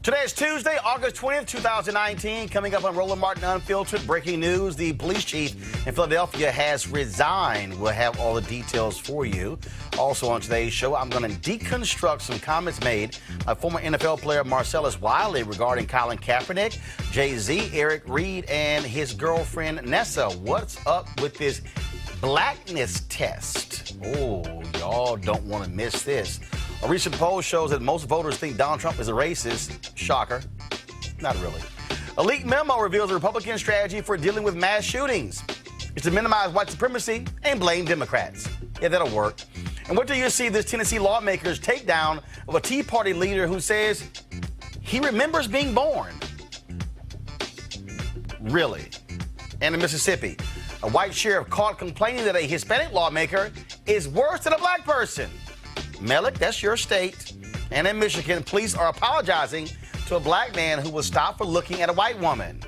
Today is Tuesday, August 20th, 2019. Coming up on Roland Martin Unfiltered, breaking news. The police chief in Philadelphia has resigned. We'll have all the details for you. Also on today's show, I'm going to deconstruct some comments made by former NFL player Marcellus Wiley regarding Colin Kaepernick, Jay-Z, Eric Reed, and his girlfriend Nessa. What's up with this blackness test? Oh, y'all don't want to miss this. A recent poll shows that most voters think Donald Trump is a racist. Shocker. Not really. A leaked memo reveals the Republican strategy for dealing with mass shootings. It's to minimize white supremacy and blame Democrats. Yeah, that'll work. And what do you see this Tennessee lawmaker's takedown of a Tea Party leader who says he remembers being born? Really? And in Mississippi, a white sheriff caught complaining that a Hispanic lawmaker is worse than a black person. Malik, that's your state. And in Michigan, police are apologizing to a black man who was stopped for looking at a white woman.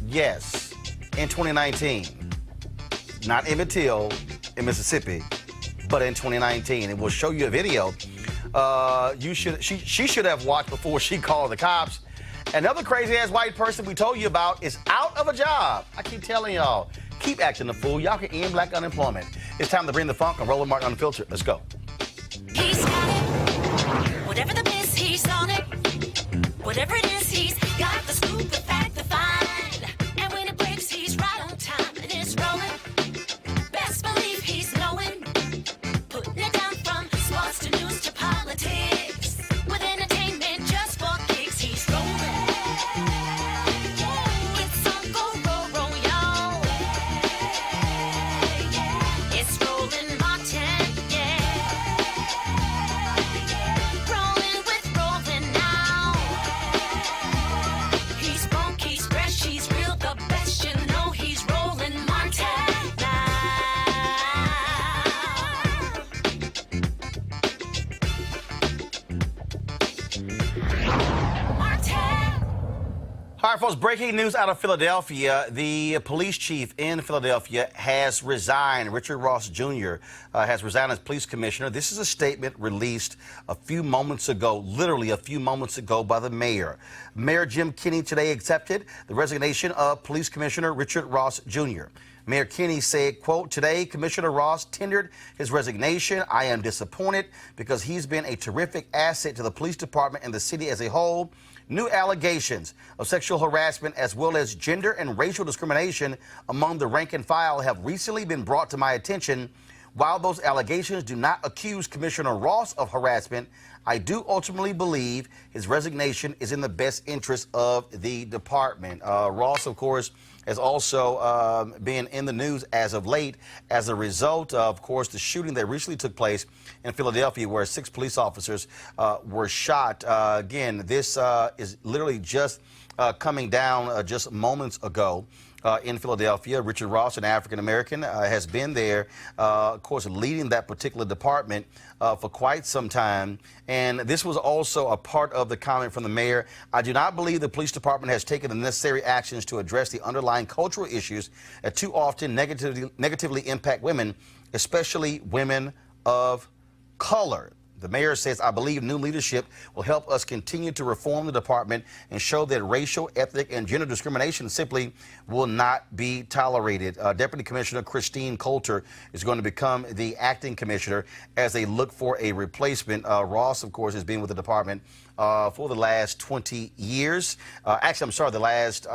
Yes, in 2019. Not Emmett Till in Mississippi, but in 2019. And we'll show you a video she should have watched before she called the cops. Another crazy-ass white person we told you about is out of a job. I keep telling y'all, keep acting the fool. Y'all can end black unemployment. It's time to bring the funk on Roland Martin Unfiltered. Let's go. He's got it. Whatever the miss, he's on it. Whatever it is, he's got the scoop, the fact, the find. And when it breaks, he's right on time and it's rolling. Best believe he's knowing. Putting it down from sports to news to politics. With entertainment just for kicks, he's rolling. It's on go, roll, y'all. It's Roland Martin, yeah. Rolling with Roland now. He's funky, he's fresh, he's real, the best, you know he's Roland Martin now. Martin. All right, folks, breaking news out of Philadelphia. The police chief in Philadelphia has resigned. Richard Ross Jr. Has resigned as police commissioner. This is a statement released a few moments ago, literally a few moments ago, by the mayor. Mayor Jim Kenney today accepted the resignation of police commissioner Richard Ross Jr. Mayor Kenney said, quote, "Today, Commissioner Ross tendered his resignation. I am disappointed because he's been a terrific asset to the police department and the city as a whole. New allegations of sexual harassment as well as gender and racial discrimination among the rank and file have recently been brought to my attention. While those allegations do not accuse Commissioner Ross of harassment, I do ultimately believe his resignation is in the best interest of the department." Ross, of course, has also been in the news as of late as a result of course, the shooting that recently took place in Philadelphia where 6 police officers were shot. Again, this is literally just coming down just moments ago. In Philadelphia. Richard Ross, an African-American, has been there, of course, leading that particular department for quite some time. And this was also a part of the comment from the mayor. "I do not believe the police department has taken the necessary actions to address the underlying cultural issues that too often negatively impact women, especially women of color." The mayor says, "I believe new leadership will help us continue to reform the department and show that racial, ethnic, and gender discrimination simply will not be tolerated." Deputy Commissioner Christine Coulter is going to become the acting commissioner as they look for a replacement. Ross, of course, has been with the department for the last 20 years. Actually, I'm sorry, the last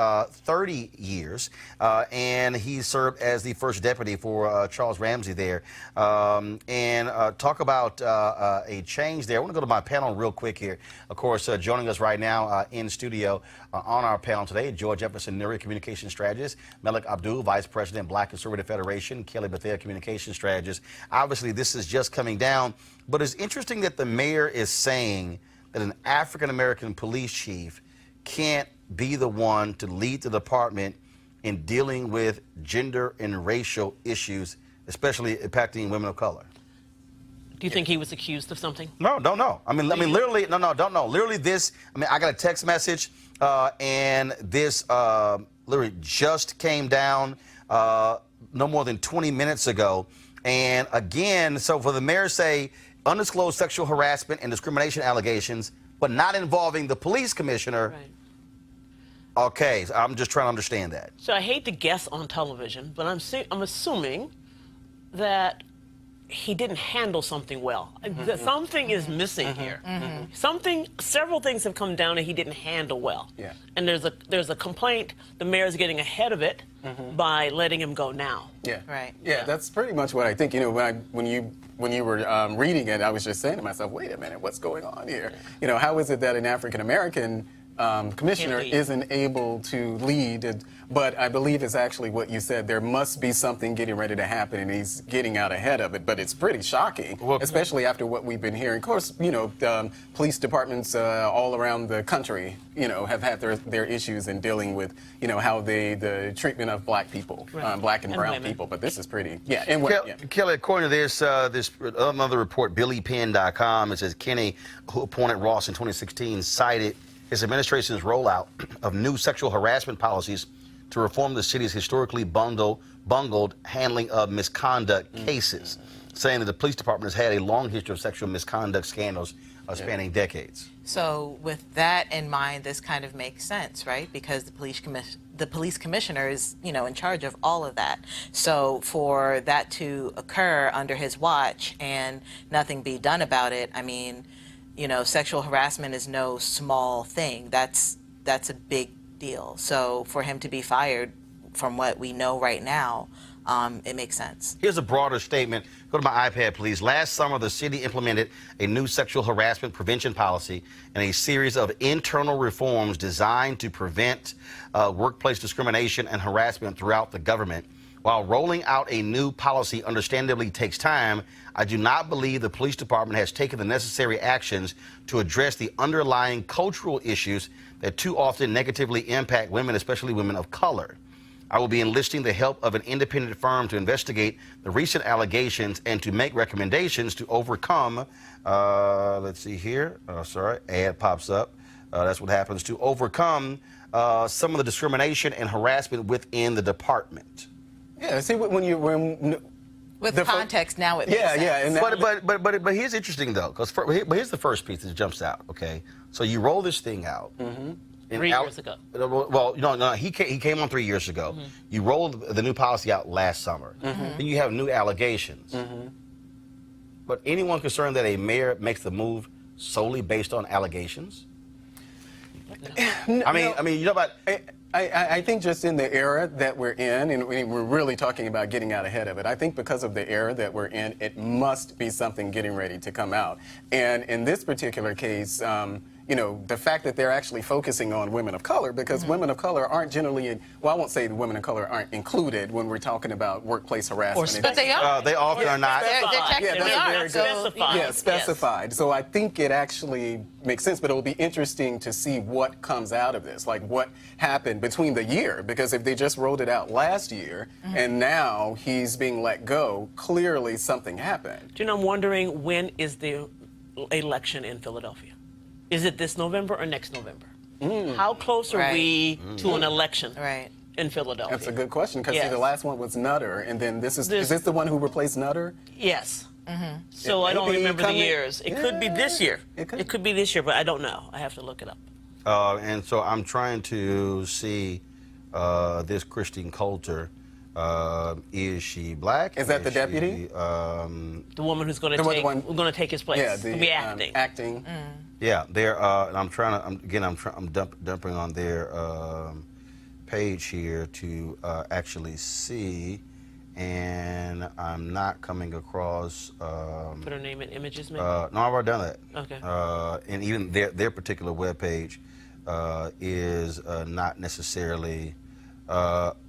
30 years. And he served as the first deputy for Charles Ramsey there. And talk about a change there. I want to go to my panel real quick here. Of course, joining us right now in studio on our panel today, George Jefferson Nuri, communication strategist, Malik Abdul, vice president, Black Conservative Federation, Kelly Bethea, communication strategist. Obviously, this is just coming down, but it's interesting that the mayor is saying that an African-American police chief can't be the one to lead the department in dealing with gender and racial issues, especially impacting women of color. Do you think he was accused of something? No, don't know. I mean, literally, don't know. Literally, I got a text message, and this literally just came down no more than 20 minutes ago. And again, so for the mayor to say undisclosed sexual harassment and discrimination allegations but not involving the police commissioner. Right. Okay, so I'm just trying to understand that. So I hate to guess on television, but I'm assuming that he didn't handle something well. That something is missing here. Several things have come down and he didn't handle well. Yeah. And there's a complaint. The mayor's getting ahead of it by letting him go now. Yeah. Right. Yeah, that's pretty much what I think. You know, when you were reading it, I was just saying to myself, wait a minute, what's going on here? You know, how is it that an African American commissioner isn't able to lead? But I believe it's actually what you said. There must be something getting ready to happen, and he's getting out ahead of it. But it's pretty shocking, especially after what we've been hearing. Of course, you know, police departments all around the country, you know, have had their issues in dealing with, you know, how the treatment of black people, black and brown people. But this is pretty, and Kelly, according to this another report, BillyPin.com, it says Kenney, who appointed Ross in 2016, cited his administration's rollout of new sexual harassment policies to reform the city's historically bungled handling of misconduct cases, saying that the police department has had a long history of sexual misconduct scandals spanning decades. So with that in mind, this kind of makes sense, right? Because the police commissioner is, you know, in charge of all of that. So for that to occur under his watch and nothing be done about it, I mean, you know, sexual harassment is no small thing. That's a big deal. So for him to be fired, from what we know right now, it makes sense. Here's a broader statement. Go to my iPad, please. Last summer, the city implemented a new sexual harassment prevention policy and a series of internal reforms designed to prevent workplace discrimination and harassment throughout the government. While rolling out a new policy understandably takes time, I do not believe the police department has taken the necessary actions to address the underlying cultural issues that too often negatively impact women, especially women of color. I will be enlisting the help of an independent firm to investigate the recent allegations and to make recommendations to overcome, let's see here, sorry, ad pops up. That's what happens, to overcome some of the discrimination and harassment within the department. Yeah, see, With context, now it makes sense. And but here's interesting though, because here's the first piece that jumps out. Okay, so you roll this thing out. 3 years ago. Well, no, he came on 3 years ago. You rolled the new policy out last summer. Then you have new allegations. But anyone concerned that a mayor makes the move solely based on allegations? I mean, you know about. I think just in the era that we're in, and we're really talking about getting out ahead of it, I think because of the era that we're in, it must be something getting ready to come out. And in this particular case, you know, the fact that they're actually focusing on women of color, because women of color aren't generally, well, I won't say the women of color aren't included when we're talking about workplace harassment. But they are. They often are not. They're technically are. Specified. Yeah, specified. So I think it actually makes sense, but it will be interesting to see what comes out of this, like what happened between the year, because if they just rolled it out last year and now he's being let go, clearly something happened. Do you know, I'm wondering, when is the election in Philadelphia? Is it this November or next November? How close are we to an election in Philadelphia? That's a good question, because the last one was Nutter, and then is this the one who replaced Nutter? Yes. So I don't remember the years. It could be this year. It could be this year, but I don't know. I have to look it up. And so I'm trying to see this Christine Coulter. Is she black? Is that the deputy? The woman who's going to take his place. Yeah, be acting. Acting. Yeah, they're. And I'm trying to. I'm dumping on their page here to actually see, and I'm not coming across. Put her name in images, maybe. No, I've already done that. Okay. And even their particular webpage is not necessarily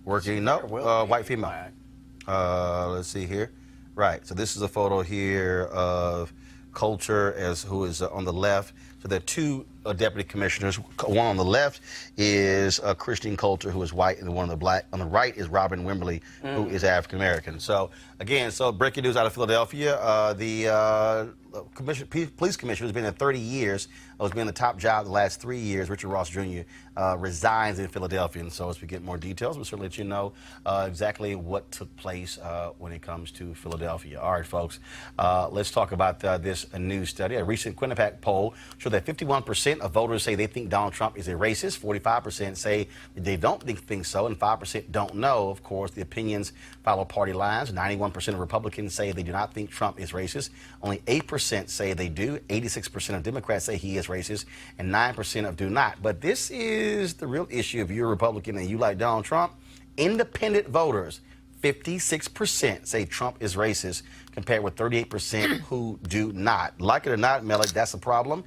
working. No, white female. Let's see here. Right. So this is a photo here of Coulter, who is on the left. So there are two deputy commissioners. One on the left is Christine Coulter, who is white, and the one on the black on the right is Robin Wimberly, who is African American. So again, breaking news out of Philadelphia: the police commissioner has been there 30 years. Has been the top job the last 3 years. Richard Ross Jr. Resigns in Philadelphia, and so as we get more details, we'll certainly let you know exactly what took place when it comes to Philadelphia. All right, folks, let's talk about this news study. A recent Quinnipiac poll showed that 51% of voters say they think Donald Trump is a racist, 45% say they don't think so, and 5% don't know. Of course, the opinions follow party lines. 91% of Republicans say they do not think Trump is racist. Only 8% say they do. 86% of Democrats say he is racist, and 9% of do not. But this is the real issue. If you're a Republican and you like Donald Trump, independent voters, 56% say Trump is racist, compared with 38% who do not. Like it or not, Malik, that's a problem.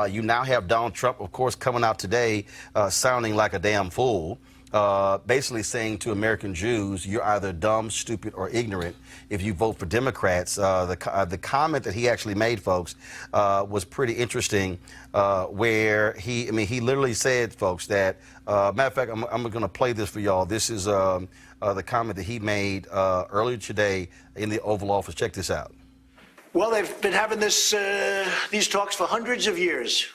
You now have Donald Trump, of course, coming out today sounding like a damn fool, basically saying to American Jews, you're either dumb, stupid, or ignorant if you vote for Democrats. The comment that he actually made, folks, was pretty interesting, where he literally said, folks, that, matter of fact, I'm going to play this for y'all. This is the comment that he made earlier today in the Oval Office. Check this out. Well, they've been having these talks for hundreds of years,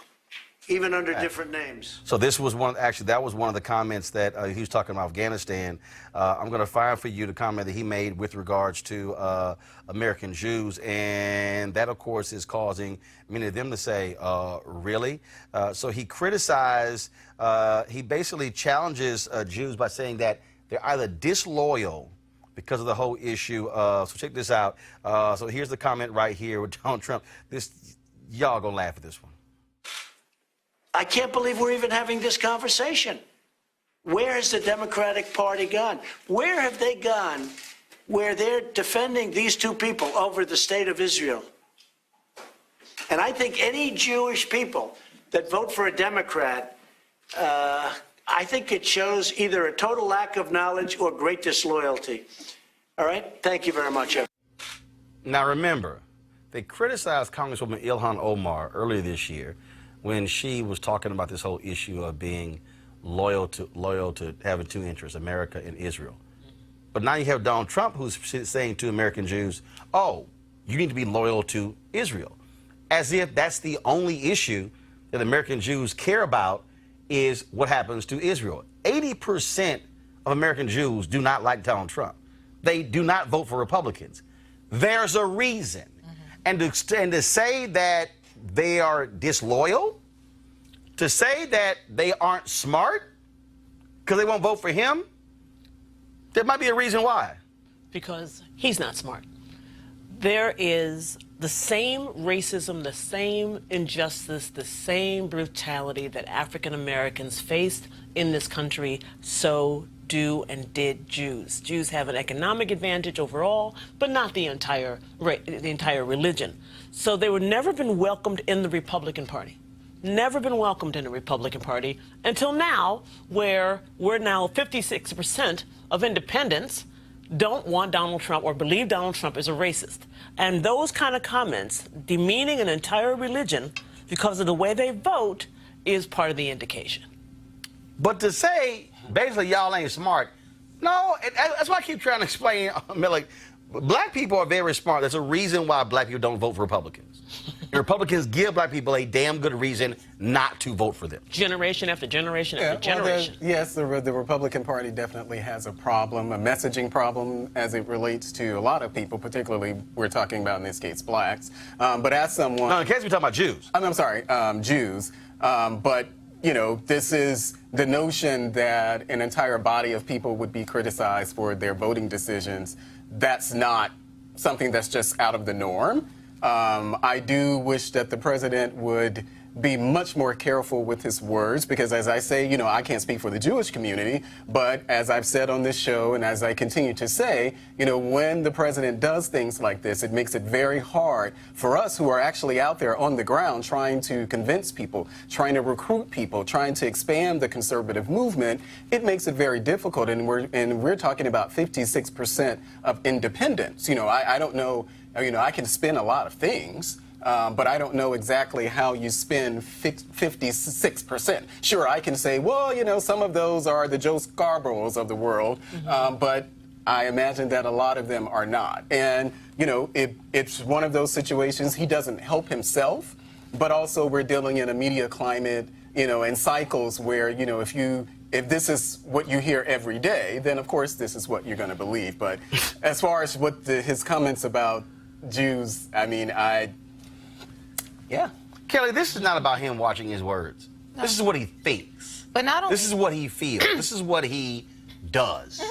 even under different names. So this was that was one of the comments that he was talking about Afghanistan. I'm going to find for you the comment that he made with regards to American Jews, and that, of course, is causing many of them to say, really? So he criticized, he basically challenges Jews by saying that they're either disloyal because of the whole issue. So check this out. So here's the comment right here with Donald Trump. Y'all gonna laugh at this one. I can't believe we're even having this conversation. Where has the Democratic Party gone? Where have they gone where they're defending these two people over the state of Israel? And I think any Jewish people that vote for a Democrat, I think it shows either a total lack of knowledge or great disloyalty. All right? Thank you very much. Now, remember, they criticized Congresswoman Ilhan Omar earlier this year when she was talking about this whole issue of being loyal to having two interests, America and Israel. But now you have Donald Trump who's saying to American Jews, oh, you need to be loyal to Israel, as if that's the only issue that American Jews care about is what happens to Israel. 80% of American Jews do not like Donald Trump. They do not vote for Republicans. There's a reason. And to say that they are disloyal, to say that they aren't smart because they won't vote for him, there might be a reason why. Because he's not smart. There is the same racism, the same injustice, the same brutality that African Americans faced in this country, so do and did Jews. Jews have an economic advantage overall, but not the entire religion. So they were never been welcomed in the Republican Party. Never been welcomed in the Republican Party until now, where we're now 56% of independents don't want Donald Trump or believe Donald Trump is a racist. And those kind of comments demeaning an entire religion because of the way they vote is part of the indication. But to say, basically, y'all ain't smart, no, that's why I keep trying to explain, like, black people are very smart. There's a reason why black people don't vote for Republicans. And Republicans give black people a damn good reason not to vote for them. Generation after generation after generation. Well, yes, the Republican Party definitely has a problem, a messaging problem as it relates to a lot of people, particularly we're talking about in this case blacks. But as someone... No, in case we're talking about Jews. I'm sorry, Jews. But, you know, this is the notion that an entire body of people would be criticized for their voting decisions. That's not something that's just out of the norm. I do wish that the president would be much more careful with his words because, as I say, you know, I can't speak for the Jewish community, but as I've said on this show and as I continue to say, you know, when the president does things like this, it makes it very hard for us who are actually out there on the ground trying to convince people, trying to recruit people, trying to expand the conservative movement. It makes it very difficult, and we're talking about 56% of independents. You know, I don't know. You know, I can spin a lot of things, but I don't know exactly how you spin 56%. Sure, I can say, well, you know, some of those are the Joe Scarboroughs of the world, but I imagine that a lot of them are not. And, you know, it's one of those situations. He doesn't help himself, but also we're dealing in a media climate, you know, and cycles where, you know, if this is what you hear every day, then of course this is what you're going to believe. But as far as what his comments about Jews, I mean, yeah. Kelly, this is not about him watching his words. No. This is what he thinks. But not only this is what he feels. This is what he does.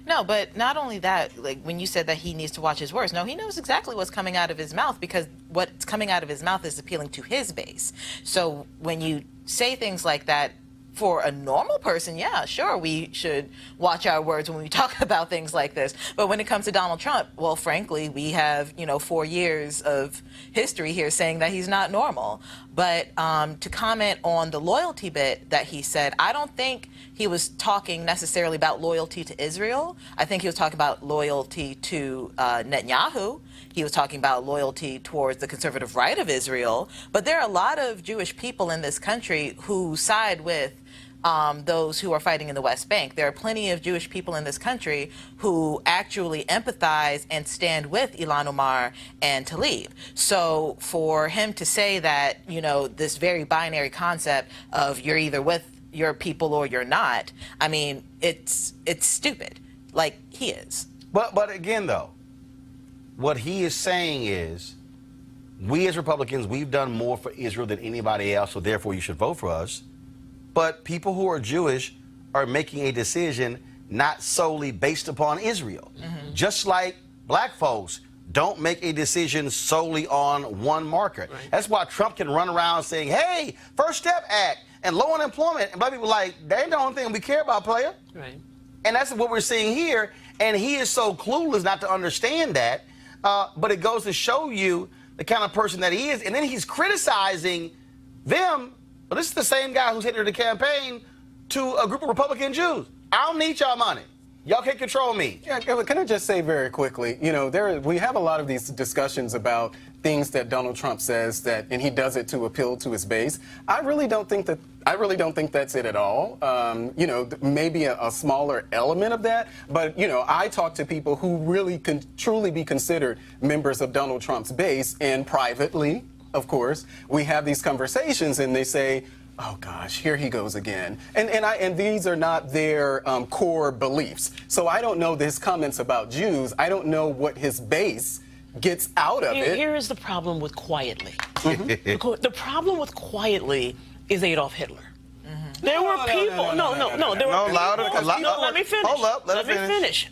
No, but not only that, like when you said that he needs to watch his words, no, he knows exactly what's coming out of his mouth because what's coming out of his mouth is appealing to his base. So when you say things like that, for a normal person, yeah, sure, we should watch our words when we talk about things like this. But when it comes to Donald Trump, well, frankly, we have, 4 years of history here saying that he's not normal. But to comment on the loyalty bit that he said, I don't think he was talking necessarily about loyalty to Israel. I think he was talking about loyalty to Netanyahu. He was talking about loyalty towards the conservative right of Israel. But there are a lot of Jewish people in this country who side with those who are fighting in the West Bank. There are plenty of Jewish people in this country who actually empathize and stand with Ilhan Omar and Tlaib. So for him to say that, this very binary concept of you're either with your people or you're not, I mean, it's stupid, like he is. But again, though, what he is saying is, we as Republicans, we've done more for Israel than anybody else, so therefore you should vote for us. But people who are Jewish are making a decision not solely based upon Israel. Just like black folks don't make a decision solely on one marker. Right. That's why Trump can run around saying, hey, First Step Act and low unemployment. And black people are like, that ain't the only thing we care about, player. Right. And that's what we're seeing here. And he is so clueless not to understand that. But it goes to show you the kind of person that he is. And then he's criticizing them. But this is the same guy who's headed the campaign to a group of Republican Jews. I don't need y'all money. Y'all can't control me. Yeah, can I just say very quickly, we have a lot of these discussions about things that Donald Trump says and he does it to appeal to his base. I really don't think that's it at all. Maybe a smaller element of that, but I talk to people who really can truly be considered members of Donald Trump's base, and privately, of course, we have these conversations and they say, oh gosh, here he goes again. And these are not their core beliefs. So I don't know his comments about Jews. I don't know what his base gets out of it. Here is the problem with quietly. The problem with quietly is Adolf Hitler. There were people. No. There were people. Let me finish. Hold up. Let me finish.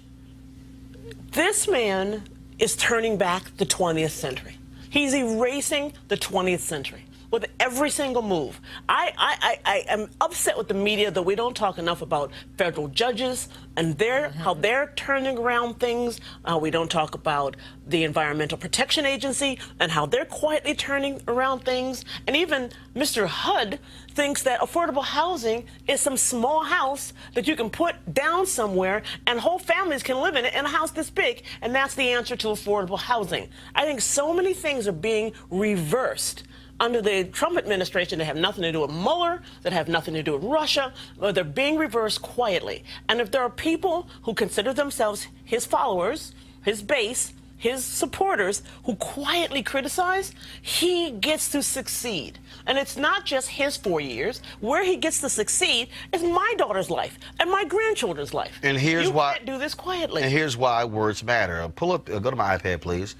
This man is turning back the 20th century. He's erasing the 20th century with every single move. I am upset with the media that we don't talk enough about federal judges and how they're turning around things. We don't talk about the Environmental Protection Agency and how they're quietly turning around things. And even Mr. HUD thinks that affordable housing is some small house that you can put down somewhere and whole families can live in it in a house this big, and that's the answer to affordable housing. I think so many things are being reversed under the Trump administration that have nothing to do with Mueller, that have nothing to do with Russia, but they're being reversed quietly. And if there are people who consider themselves his followers, his base, his supporters, who quietly criticize, he gets to succeed. And it's not just his 4 years. Where he gets to succeed is my daughter's life and my grandchildren's life. And here's why you can't do this quietly. And here's why words matter. Go to my iPad, please.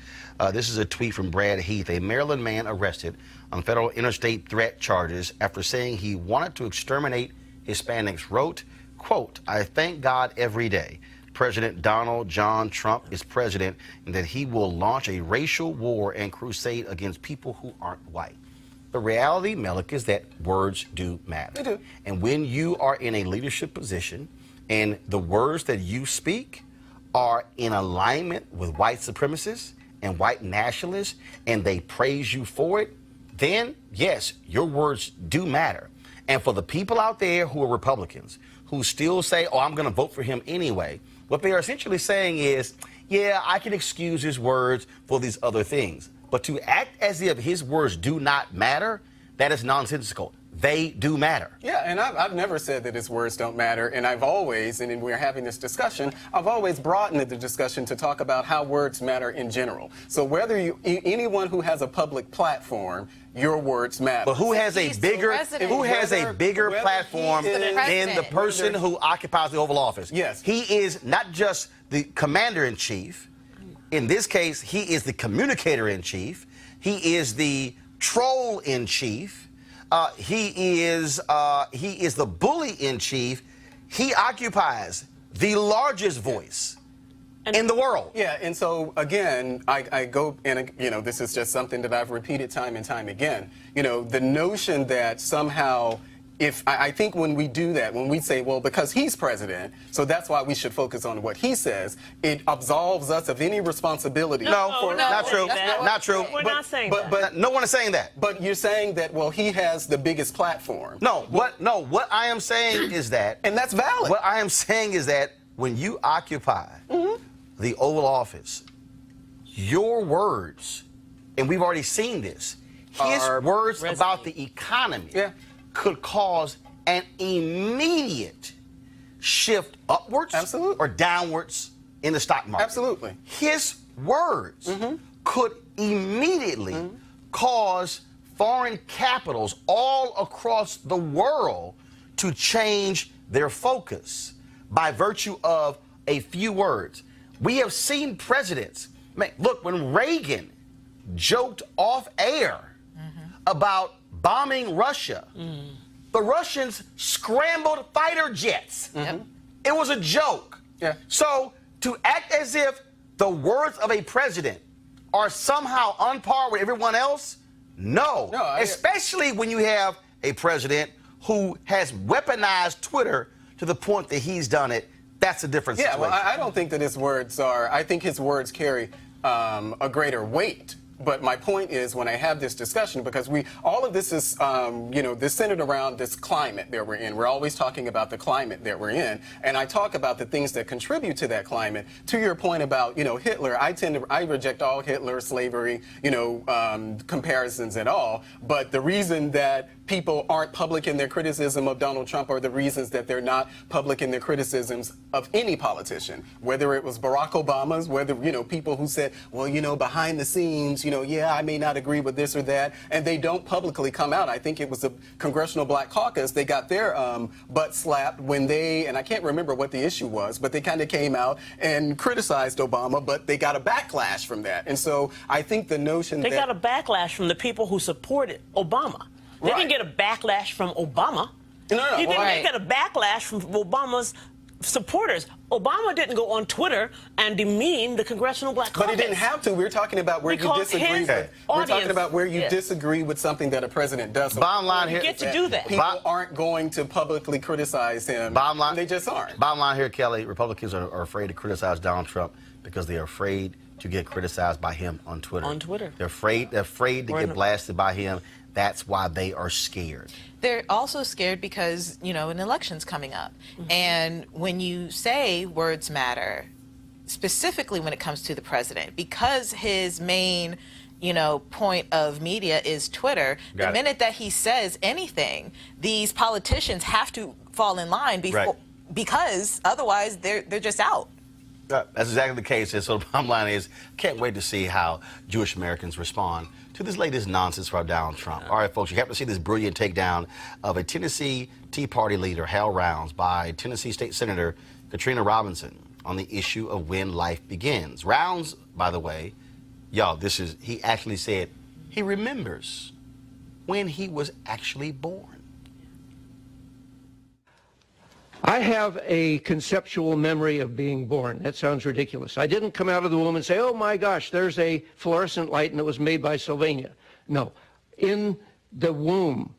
This is a tweet from Brad Heath, a Maryland man arrested on federal interstate threat charges after saying he wanted to exterminate Hispanics, wrote, quote, I thank God every day President Donald John Trump is president and that he will launch a racial war and crusade against people who aren't white. The reality, Melik, is that words do matter. They do. And when you are in a leadership position and the words that you speak are in alignment with white supremacists and white nationalists and they praise you for it, then, yes, your words do matter. And for the people out there who are Republicans, who still say, oh, I'm going to vote for him anyway, what they are essentially saying is, yeah, I can excuse his words for these other things. But to act as if his words do not matter, that is nonsensical. They do matter. Yeah, and I've never said that his words don't matter, and I've always, and we're having this discussion, I've always broadened the discussion to talk about how words matter in general. So whether anyone who has a public platform, your words matter. But who has a bigger platform than the person who occupies the Oval Office? Yes. He is not just the commander-in-chief. In this case, he is the communicator-in-chief. He is the troll in chief. He is the bully in chief. He occupies the largest voice in the world. Yeah, and so again, I go, and you know, this is just something that I've repeated time and time again. You know, the notion that somehow, I think when we do that, when we say, well, because he's president, so that's why we should focus on what he says, it absolves us of any responsibility. Not true. Not true. We're not saying that. But no one is saying that. But you're saying that, well, he has the biggest platform. What I am saying is that, and that's valid. What I am saying is that when you occupy the Oval Office, your words, and we've already seen this, his words about the economy could cause an immediate shift upwards or downwards in the stock market. Absolutely. His words could immediately cause foreign capitals all across the world to change their focus by virtue of a few words. We have seen presidents, look, when Reagan joked off air about bombing Russia, the Russians scrambled fighter jets. It was a joke. So to act as if the words of a president are somehow on par with everyone else, no. Especially when you have a president who has weaponized Twitter to the point that he's done it. That's a different situation. Well, I don't think that his words are, I think his words carry a greater weight. But my point is, when I have this discussion, because all of this is, you know, this centered around this climate that we're in. We're always talking about the climate that we're in. And I talk about the things that contribute to that climate. To your point about, you know, Hitler, I reject all Hitler, slavery, you know, comparisons at all. But the reason that people aren't public in their criticism of Donald Trump are the reasons that they're not public in their criticisms of any politician, whether it was Barack Obama's, whether, you know, people who said, well, you know, behind the scenes, you know, yeah, I may not agree with this or that, and they don't publicly come out. I think it was the Congressional Black Caucus, they got their butt slapped when they, and I can't remember what the issue was, but they kind of came out and criticized Obama, but they got a backlash from that. And so I think the notion They got a backlash from the people who supported Obama. They didn't get a backlash from Obama. No. They get a backlash from Obama's supporters. Obama didn't go on Twitter and demean the Congressional Black Caucus. But he didn't have to. We're talking about where you disagree. We're talking about where you disagree with something that a president does. Bottom line here, you get to do that. People aren't going to publicly criticize him. Bottom line, they just aren't. Bottom line here, Kelly, Republicans are afraid to criticize Donald Trump because they are afraid to get criticized by him on Twitter. On Twitter. They're afraid to get blasted by him. That's why they are scared. They're also scared because, you know, an election's coming up. And when you say words matter, specifically when it comes to the president, because his main, you know, point of media is Twitter, the minute that he says anything, these politicians have to fall in line because otherwise they're just out. That's exactly the case. And so the bottom line is, can't wait to see how Jewish Americans respond to this latest nonsense from Donald Trump. All right, folks, you have to see this brilliant takedown of a Tennessee Tea Party leader, Hal Rounds, by Tennessee State Senator Katrina Robinson on the issue of when life begins. Rounds, by the way, y'all, he actually said he remembers when he was actually born. I have a conceptual memory of being born. That sounds ridiculous. I didn't come out of the womb and say, oh my gosh, there's a fluorescent light and it was made by Sylvania. No. In the womb,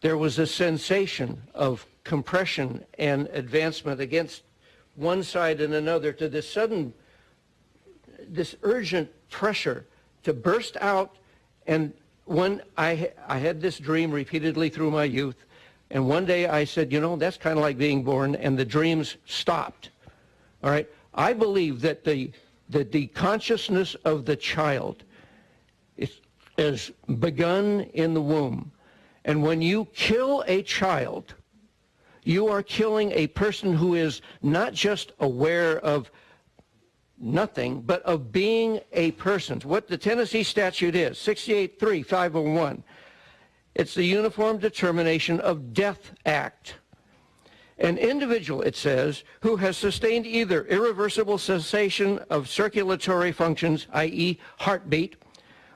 there was a sensation of compression and advancement against one side and another to this urgent pressure to burst out. And when I had this dream repeatedly through my youth, and one day I said, you know, that's kind of like being born, and the dreams stopped. All right? I believe that the consciousness of the child is begun in the womb. And when you kill a child, you are killing a person who is not just aware of nothing, but of being a person. What the Tennessee statute is, 68-3-501. It's the Uniform Determination of Death Act. An individual, it says, who has sustained either irreversible cessation of circulatory functions, i.e. heartbeat,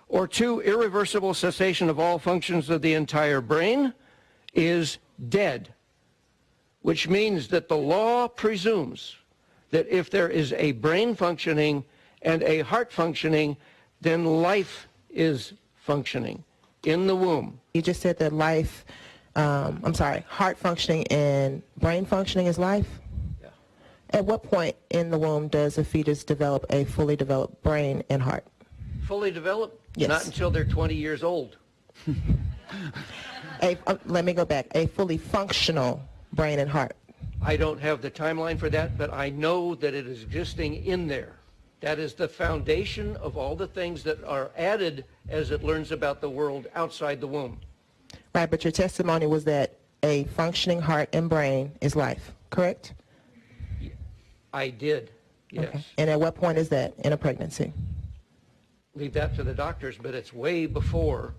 or 2, irreversible cessation of all functions of the entire brain, is dead, which means that the law presumes that if there is a brain functioning and a heart functioning, then life is functioning in the womb. You just said that life, heart functioning and brain functioning is life? Yeah. At what point in the womb does a fetus develop a fully developed brain and heart? Fully developed? Yes. Not until they're 20 years old. Let me go back. A fully functional brain and heart. I don't have the timeline for that, but I know that it is existing in there. That is the foundation of all the things that are added as it learns about the world outside the womb. Right, but your testimony was that a functioning heart and brain is life, correct? I did, yes. Okay. And at what point is that in a pregnancy? Leave that to the doctors, but it's way before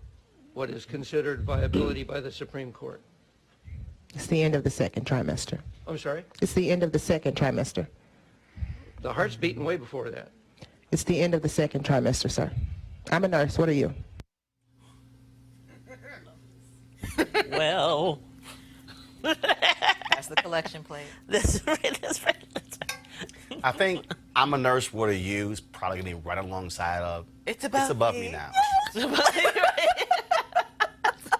what is considered viability by the Supreme Court. It's the end of the second trimester. I'm sorry? It's the end of the second trimester. The heart's beating way before that. It's the end of the second trimester, sir. I'm a nurse. What are you? Well, That's the collection plate. this right. I think I'm a nurse. What are you? Is probably gonna be right alongside of. It's above me now.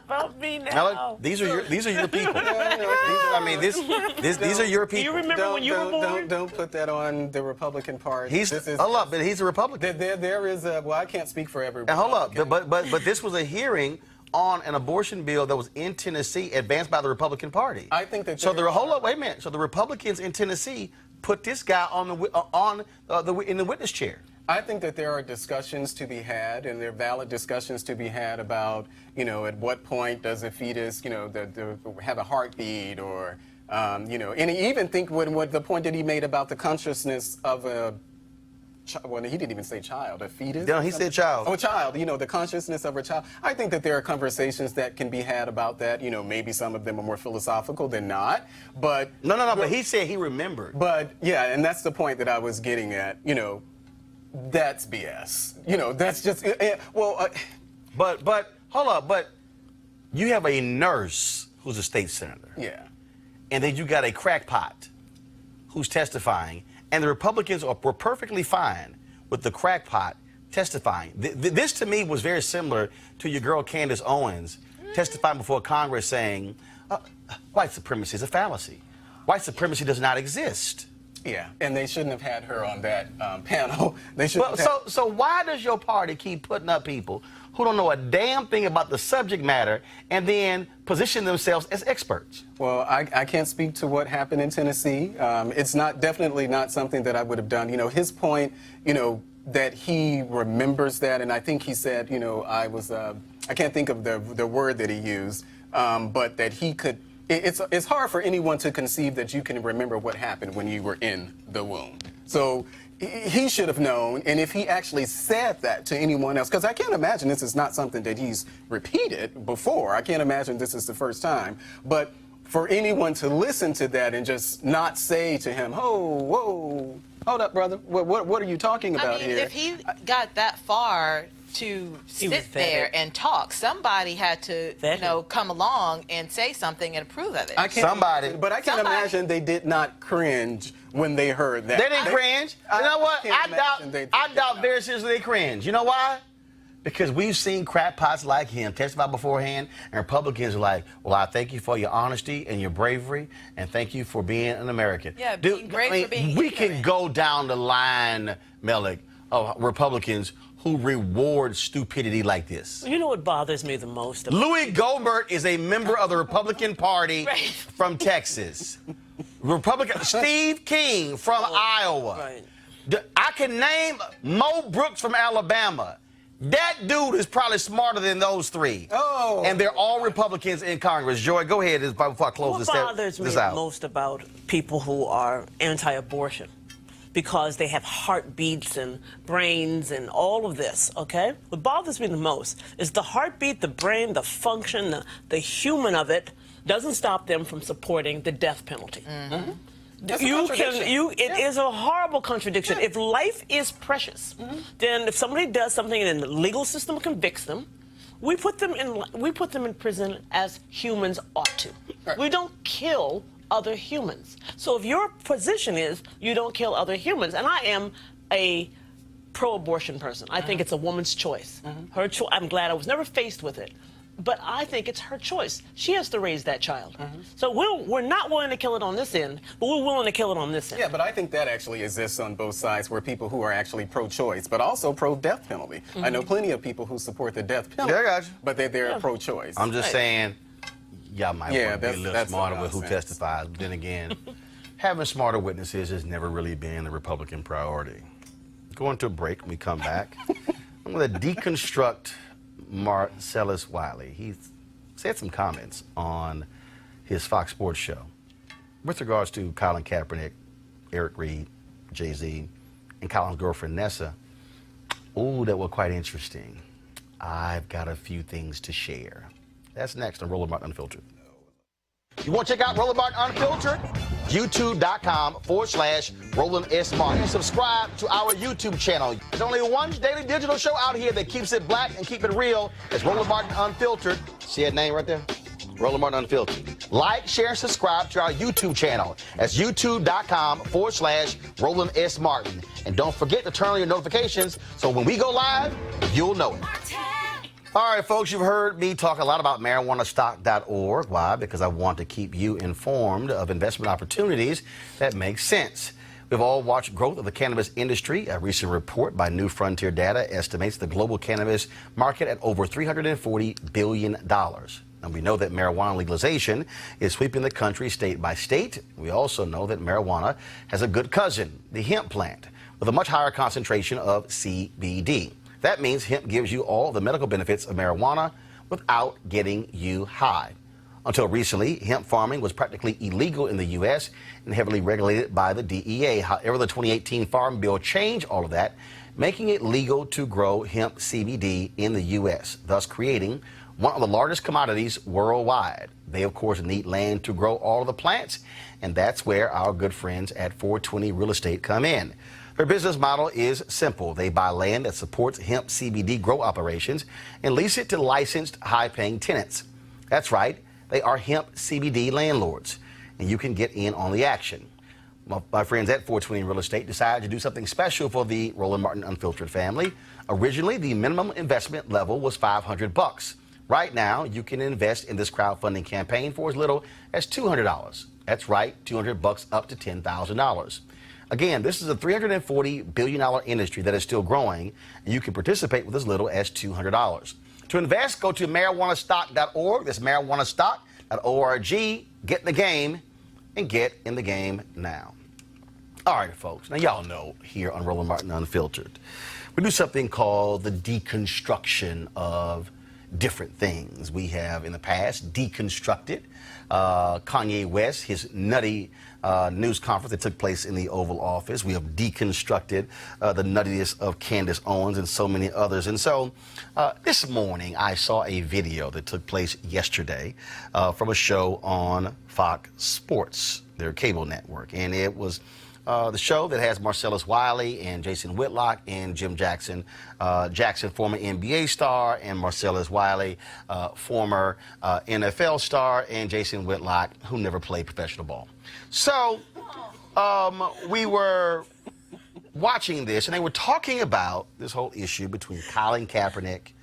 About me now. Now, look, these are your people. These are your people. Do you remember when you were born? Don't put that on the Republican part. Hold up, but he's a Republican. There is a, well, I can't speak for every And hold up, Republican. but this was a hearing on an abortion bill that was in Tennessee, advanced by the Republican Party. I think that so. there Hold are- up, wait a minute. So the Republicans in Tennessee put this guy in the witness chair. I think that there are discussions to be had, and there are valid discussions to be had about, at what point does a fetus, have a heartbeat, or, and even think what the point that he made about the consciousness of a, well, he didn't even say child, a fetus. No, he said child. Oh, child, the consciousness of a child. I think that there are conversations that can be had about that. Maybe some of them are more philosophical than not, but. No, but he said he remembered. But, yeah, and that's the point that I was getting at, that's BS. That's just, But hold up, but you have a nurse who's a state senator. yeah. And then you got a crackpot who's testifying, and the Republicans were perfectly fine with the crackpot testifying. This to me was very similar to your girl Candace Owens testifying before Congress saying, white supremacy is a fallacy. White supremacy does not exist. Yeah, and they shouldn't have had her on that panel. They should. So why does your party keep putting up people who don't know a damn thing about the subject matter and then position themselves as experts? Well, I can't speak to what happened in Tennessee. It's definitely not something that I would have done. His point, that he remembers that, and I think he said, I can't think of the word that he used, but that he could. It's hard for anyone to conceive that you can remember what happened when you were in the womb. So he should have known, and if he actually said that to anyone else, because I can't imagine this is not something that he's repeated before. I can't imagine this is the first time. But for anyone to listen to that and just not say to him, whoa, hold up, brother, what are you talking about here? If he got that far to sit there and talk, somebody had to, come along and say something and approve of it. But I can't imagine they did not cringe when they heard that. They didn't cringe. You know what? I doubt very seriously they cringe. You know why? Because we've seen crackpots like him testify beforehand, and Republicans are like, well, I thank you for your honesty and your bravery, and thank you for being an American. Yeah, being brave for being we can ignorant. go down the line, Melik, of Republicans who reward stupidity like this. You know what bothers me the most about Louis Gohmert is a member of the Republican Party from Texas. Steve King from Iowa. Right. I can name Mo Brooks from Alabama. That dude is probably smarter than those three. Oh. And they're all Republicans in Congress. Joy, go ahead before I close What this bothers me out. most about people who are anti-abortion, because they have heartbeats and brains and all of this, okay? What bothers me the most is the heartbeat, the brain, the function, the human of it doesn't stop them from supporting the death penalty. That's a It contradiction. is a horrible contradiction. If life is precious, then if somebody does something and the legal system convicts them, we put them in prison as humans ought to. Right. We don't kill other humans. So if your position is you don't kill other humans, and I am a pro-abortion person. I think it's a woman's choice. Her choice. I'm glad I was never faced with it, but I think it's her choice. She has to raise that child. So we're not willing to kill it on this end, but we're willing to kill it on this end. Yeah, but I think that actually exists on both sides, where people who are actually pro-choice, but also pro-death penalty. I know plenty of people who support the death penalty, Yeah, I got you. but they're pro-choice. I'm just saying, y'all might want to be a little that's smarter the with who nonsense. testifies. But then again, having smarter witnesses has never really been the Republican priority. Going to a break, when we come back, I'm going to deconstruct Marcellus Wiley. He said some comments on his Fox Sports show with regards to Colin Kaepernick, Eric Reed, Jay-Z, and Colin's girlfriend, Nessa. Ooh, that was quite interesting. I've got a few things to share. That's next on Roland Martin Unfiltered. You want to check out Roland Martin Unfiltered? YouTube.com/Roland S. Martin. And subscribe to our YouTube channel. There's only one daily digital show out here that keeps it black and keep it real. It's Roland Martin Unfiltered. See that name right there? Roland Martin Unfiltered. Like, share, and subscribe to our YouTube channel. That's YouTube.com/Roland S. Martin. And don't forget to turn on your notifications so when we go live, you'll know it. All right, folks, you've heard me talk a lot about marijuanastock.org. Why? Because I want to keep you informed of investment opportunities that make sense. We've all watched growth of the cannabis industry. A recent report by New Frontier Data estimates the global cannabis market at over $340 billion. And we know that marijuana legalization is sweeping the country state by state. We also know that marijuana has a good cousin, the hemp plant, with a much higher concentration of CBD. That means hemp gives you all the medical benefits of marijuana without getting you high. Until recently, hemp farming was practically illegal in the U.S. and heavily regulated by the DEA. However, the 2018 Farm Bill changed all of that, making it legal to grow hemp CBD in the U.S., thus creating one of the largest commodities worldwide. They, of course, need land to grow all of the plants, and that's where our good friends at 420 Real Estate come in. Their business model is simple. They buy land that supports hemp CBD grow operations and lease it to licensed, high-paying tenants. That's right, they are hemp CBD landlords, and you can get in on the action. My friends at 420 Real Estate decided to do something special for the Roland Martin Unfiltered family. Originally, the minimum investment level was $500. Right now, you can invest in this crowdfunding campaign for as little as $200. That's right, $200 up to $10,000. Again, this is a $340 billion industry that is still growing, and you can participate with as little as $200. To invest, go to marijuanastock.org. That's marijuanastock.org. Get in the game, and get in the game now. All right, folks. Now, y'all know here on Roland Martin Unfiltered, we do something called the deconstruction of different things. We have in the past deconstructed Kanye West, his nutty news conference that took place in the Oval Office. We have deconstructed the nuttiness of Candace Owens and so many others. And so this morning I saw a video that took place yesterday from a show on Fox Sports, their cable network. And it was the show that has Marcellus Wiley and Jason Whitlock and Jim Jackson. Jackson, former NBA star, and Marcellus Wiley, former NFL star, and Jason Whitlock, who never played professional ball. So we were watching this, and they were talking about this whole issue between Colin Kaepernick,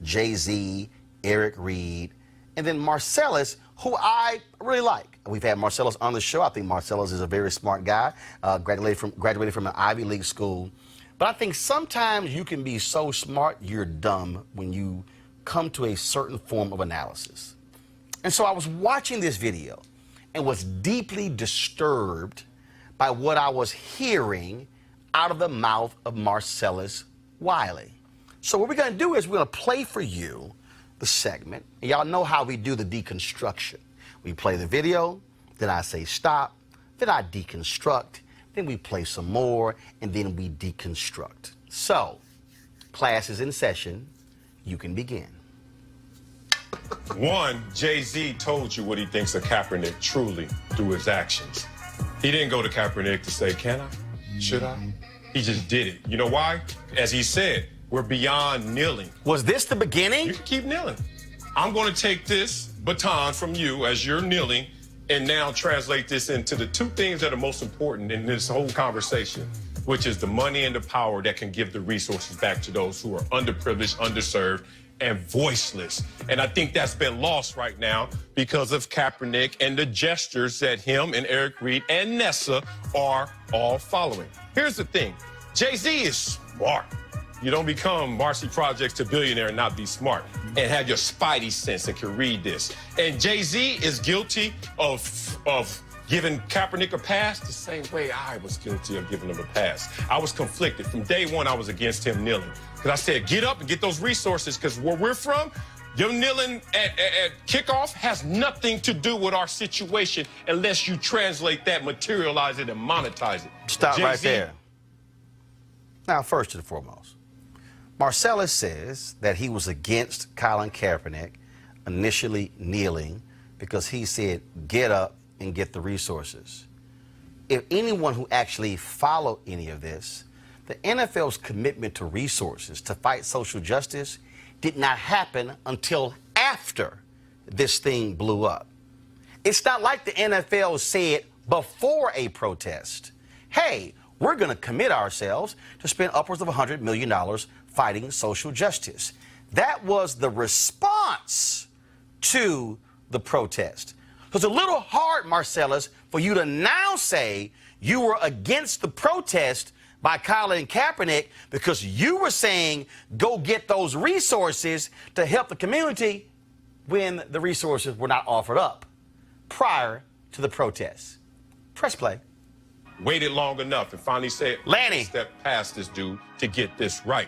Jay-Z, Eric Reed, and then Marcellus, who I really like. We've had Marcellus on the show. I think Marcellus is a very smart guy, graduated from an Ivy League school. But I think sometimes you can be so smart you're dumb when you come to a certain form of analysis. And so I was watching this video and was deeply disturbed by what I was hearing out of the mouth of Marcellus Wiley. So what we're going to do is we're going to play for you the segment. And y'all know how we do the deconstruction. We play the video, then I say stop, then I deconstruct, then we play some more, and then we deconstruct. So, class is in session. You can begin. One, Jay-Z told you what he thinks of Kaepernick truly through his actions. He didn't go to Kaepernick to say, can I? Should I? He just did it. You know why? As he said, we're beyond kneeling. Was this the beginning? You can keep kneeling. I'm going to take this baton from you as you're kneeling and now translate this into the two things that are most important in this whole conversation, which is the money and the power that can give the resources back to those who are underprivileged, underserved, and voiceless. And I think that's been lost right now because of Kaepernick and the gestures that him and Eric Reed and Nessa are all following. Here's the thing. Jay-Z is smart. You don't become Marcy Projects to billionaire and not be smart and have your spidey sense and can read this. And Jay-Z is guilty of giving Kaepernick a pass the same way I was guilty of giving him a pass. I was conflicted. From day one, I was against him kneeling. Because I said, get up and get those resources, because where we're from, your kneeling at kickoff has nothing to do with our situation unless you translate that, materialize it, and monetize it. Stop right Jay-Z. there. Now, first and foremost, Marcellus says that he was against Colin Kaepernick initially kneeling because he said, get up and get the resources. If anyone who actually followed any of this, the NFL's commitment to resources to fight social justice did not happen until after this thing blew up. It's not like the NFL said before a protest, hey, we're going to commit ourselves to spend upwards of $100 million fighting social justice. That was the response to the protest. So it's a little hard, Marcellus, for you to now say you were against the protest by Colin Kaepernick because you were saying go get those resources to help the community when the resources were not offered up prior to the protest. Press play. Waited long enough and finally said, Lanny, step past this dude to get this right.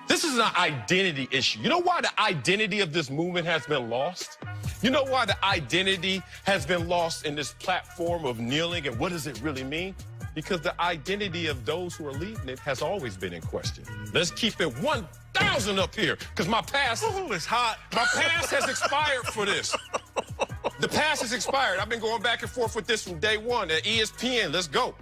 This is an identity issue. You know why the identity of this movement has been lost? You know why the identity has been lost in this platform of kneeling, and what does it really mean? Because the identity of those who are leading it has always been in question. Let's keep it 1,000 up here, because my past is hot. My past has expired for this. The past has expired. I've been going back and forth with this from day one at ESPN. Let's go.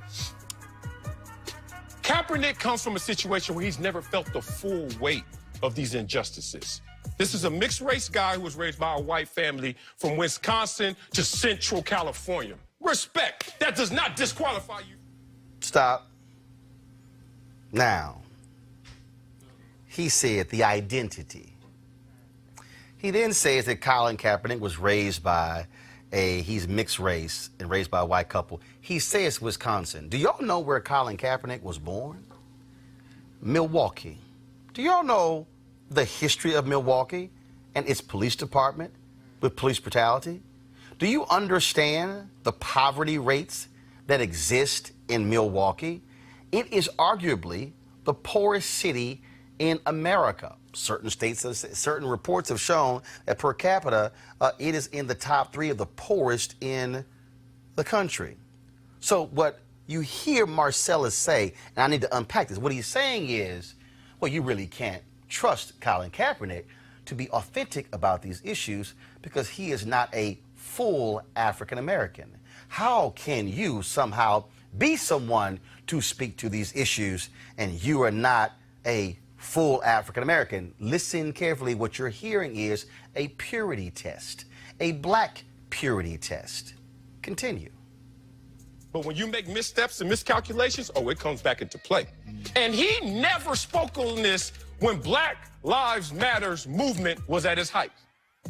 Kaepernick comes from a situation where he's never felt the full weight of these injustices. This is a mixed-race guy who was raised by a white family from Wisconsin to Central California. Respect. That does not disqualify you. Stop. Now, he said the identity. He then says that Colin Kaepernick was raised by he's mixed race and raised by a white couple. He says Wisconsin. Do y'all know where Colin Kaepernick was born? Milwaukee. Do y'all know the history of Milwaukee and its police department with police brutality? Do you understand the poverty rates that exist in Milwaukee? It is arguably the poorest city in America. Certain states, certain reports have shown that per capita, it is in the top 3 of the poorest in the country. So what you hear Marcellus say, and I need to unpack this, what he's saying is, well, you really can't trust Colin Kaepernick to be authentic about these issues because he is not a full African American. How can you somehow be someone to speak to these issues and you are not a full African American? Listen carefully. What you're hearing is a purity test, a black purity test. Continue. But when you make missteps and miscalculations, oh, it comes back into play. And he never spoke on this when Black Lives Matters movement was at its height.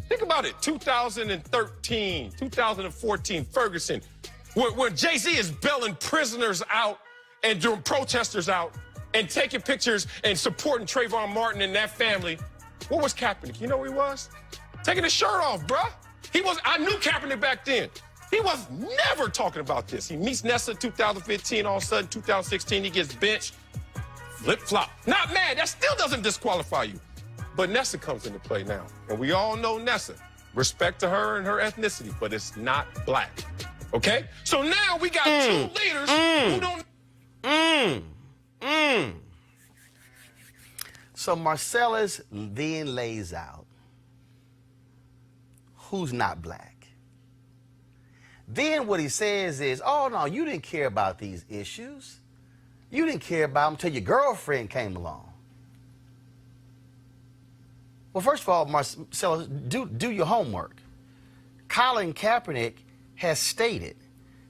Think about it, 2013, 2014, Ferguson, where Jay-Z is bailing prisoners out and doing protesters out and taking pictures and supporting Trayvon Martin and that family. What was Kaepernick? You know where he was? Taking his shirt off, bruh. I knew Kaepernick back then. He was never talking about this. He meets Nessa 2015, all of a sudden 2016, he gets benched. Flip-flop. Not mad, that still doesn't disqualify you. But Nessa comes into play now. And we all know Nessa. Respect to her and her ethnicity, but it's not black. Okay? So now we got two leaders who don't... So Marcellus then lays out who's not black. Then what he says is, oh, no, you didn't care about these issues. You didn't care about them until your girlfriend came along. Well, first of all, Marcellus, do your homework. Colin Kaepernick has stated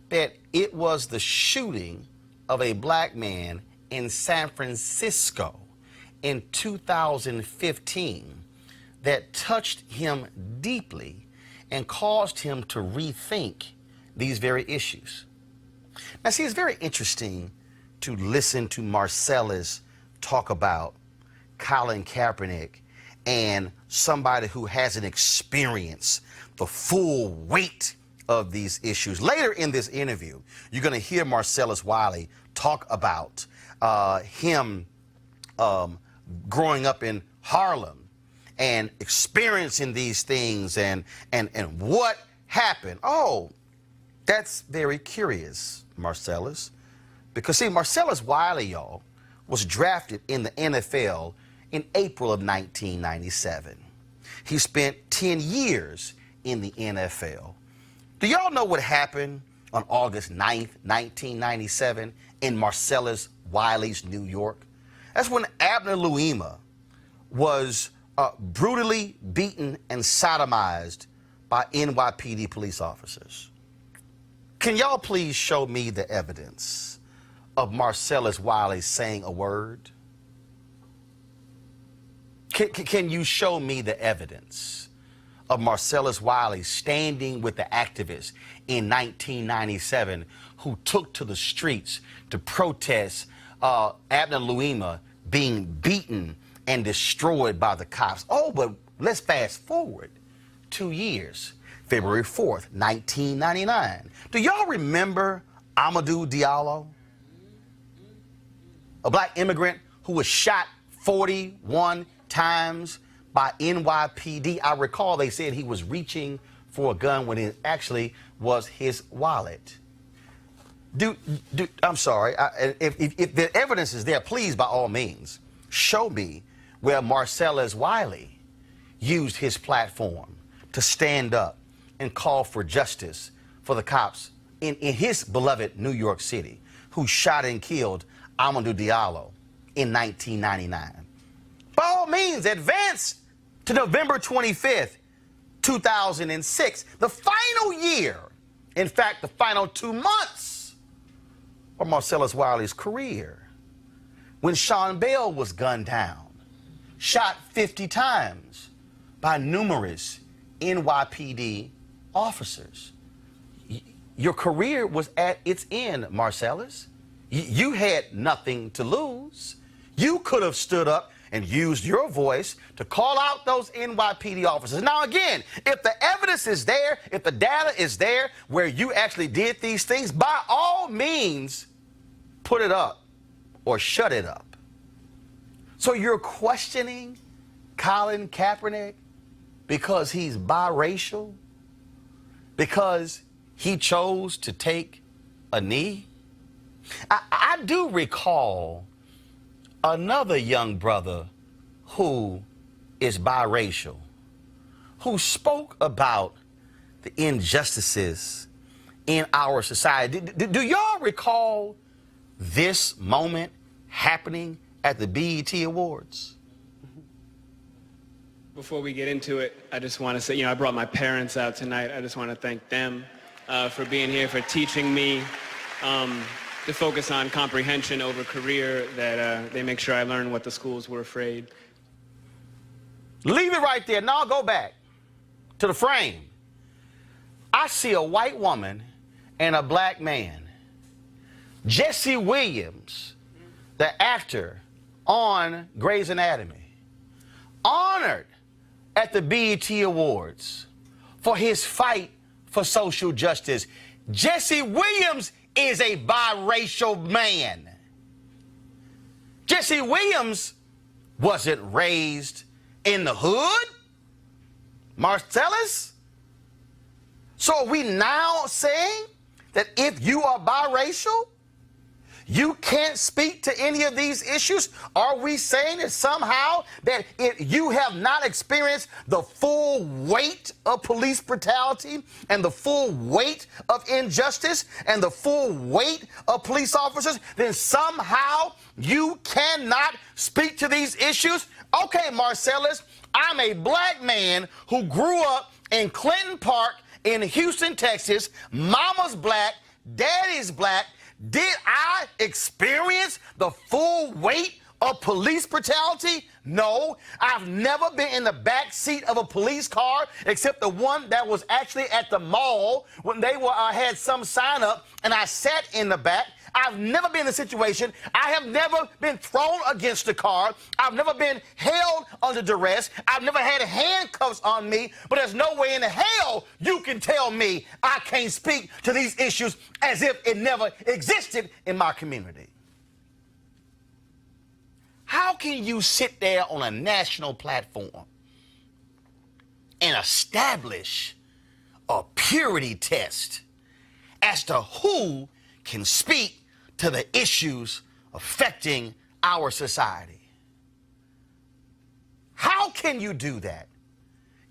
that it was the shooting of a black man in San Francisco in 2015 that touched him deeply and caused him to rethink these very issues. Now, see, it's very interesting to listen to Marcellus talk about Colin Kaepernick and somebody who hasn't experienced the full weight of these issues. Later in this interview, you're going to hear Marcellus Wiley talk about him growing up in Harlem and experiencing these things and what happened. Oh, that's very curious, Marcellus. Because, see, Marcellus Wiley, y'all, was drafted in the NFL in April of 1997. He spent 10 years in the NFL. Do y'all know what happened on August 9th, 1997 in Marcellus Wiley's New York? That's when Abner Louima was brutally beaten and sodomized by NYPD police officers. Can y'all please show me the evidence of Marcellus Wiley saying a word? Can you show me the evidence of Marcellus Wiley standing with the activists in 1997 who took to the streets to protest Abner Louima being beaten and destroyed by the cops? Oh, but let's fast forward 2 years. February 4th, 1999. Do y'all remember Amadou Diallo? A black immigrant who was shot 41 times by NYPD. I recall they said he was reaching for a gun when it actually was his wallet. I'm sorry. If the evidence is there, please, by all means, show me where Marcellus Wiley used his platform to stand up and call for justice for the cops in his beloved New York City who shot and killed Amadou Diallo in 1999. By all means, advance to November 25th, 2006, the final year, in fact, the final 2 months of Marcellus Wiley's career, when Sean Bell was gunned down, shot 50 times by numerous NYPD officers. Your career was at its end, Marcellus. You had nothing to lose. You could have stood up and used your voice to call out those NYPD officers. Now, again, if the evidence is there, if the data is there where you actually did these things, by all means, put it up or shut it up. So you're questioning Colin Kaepernick because he's biracial? Because he chose to take a knee? I do recall another young brother who is biracial, who spoke about the injustices in our society. Do y'all recall this moment happening at the BET Awards? Before we get into it, I just want to say, I brought my parents out tonight. I just want to thank them for being here, for teaching me to focus on comprehension over career, that they make sure I learn what the schools were afraid. Leave it right there. Now go back to the frame. I see a white woman and a black man. Jesse Williams, the actor on Grey's Anatomy, honored at the BET Awards for his fight for social justice. Jesse Williams is a biracial man. Jesse Williams wasn't raised in the hood, Marcellus. So are we now saying that if you are biracial, You can't speak to any of these issues? Are we saying that somehow that you have not experienced the full weight of police brutality and the full weight of injustice and the full weight of police officers, then somehow you cannot speak to these issues? Okay, Marcellus, I'm a black man who grew up in Clinton Park in Houston, Texas. Mama's black, daddy's black. Did I experience the full weight of police brutality? No. I've never been in the back seat of a police car except the one that was actually at the mall when they had some sign up and I sat in the back. I've never been in a situation. I have never been thrown against a car. I've never been held under duress. I've never had handcuffs on me. But there's no way in hell you can tell me I can't speak to these issues as if it never existed in my community. How can you sit there on a national platform and establish a purity test as to who can speak to the issues affecting our society? How can you do that?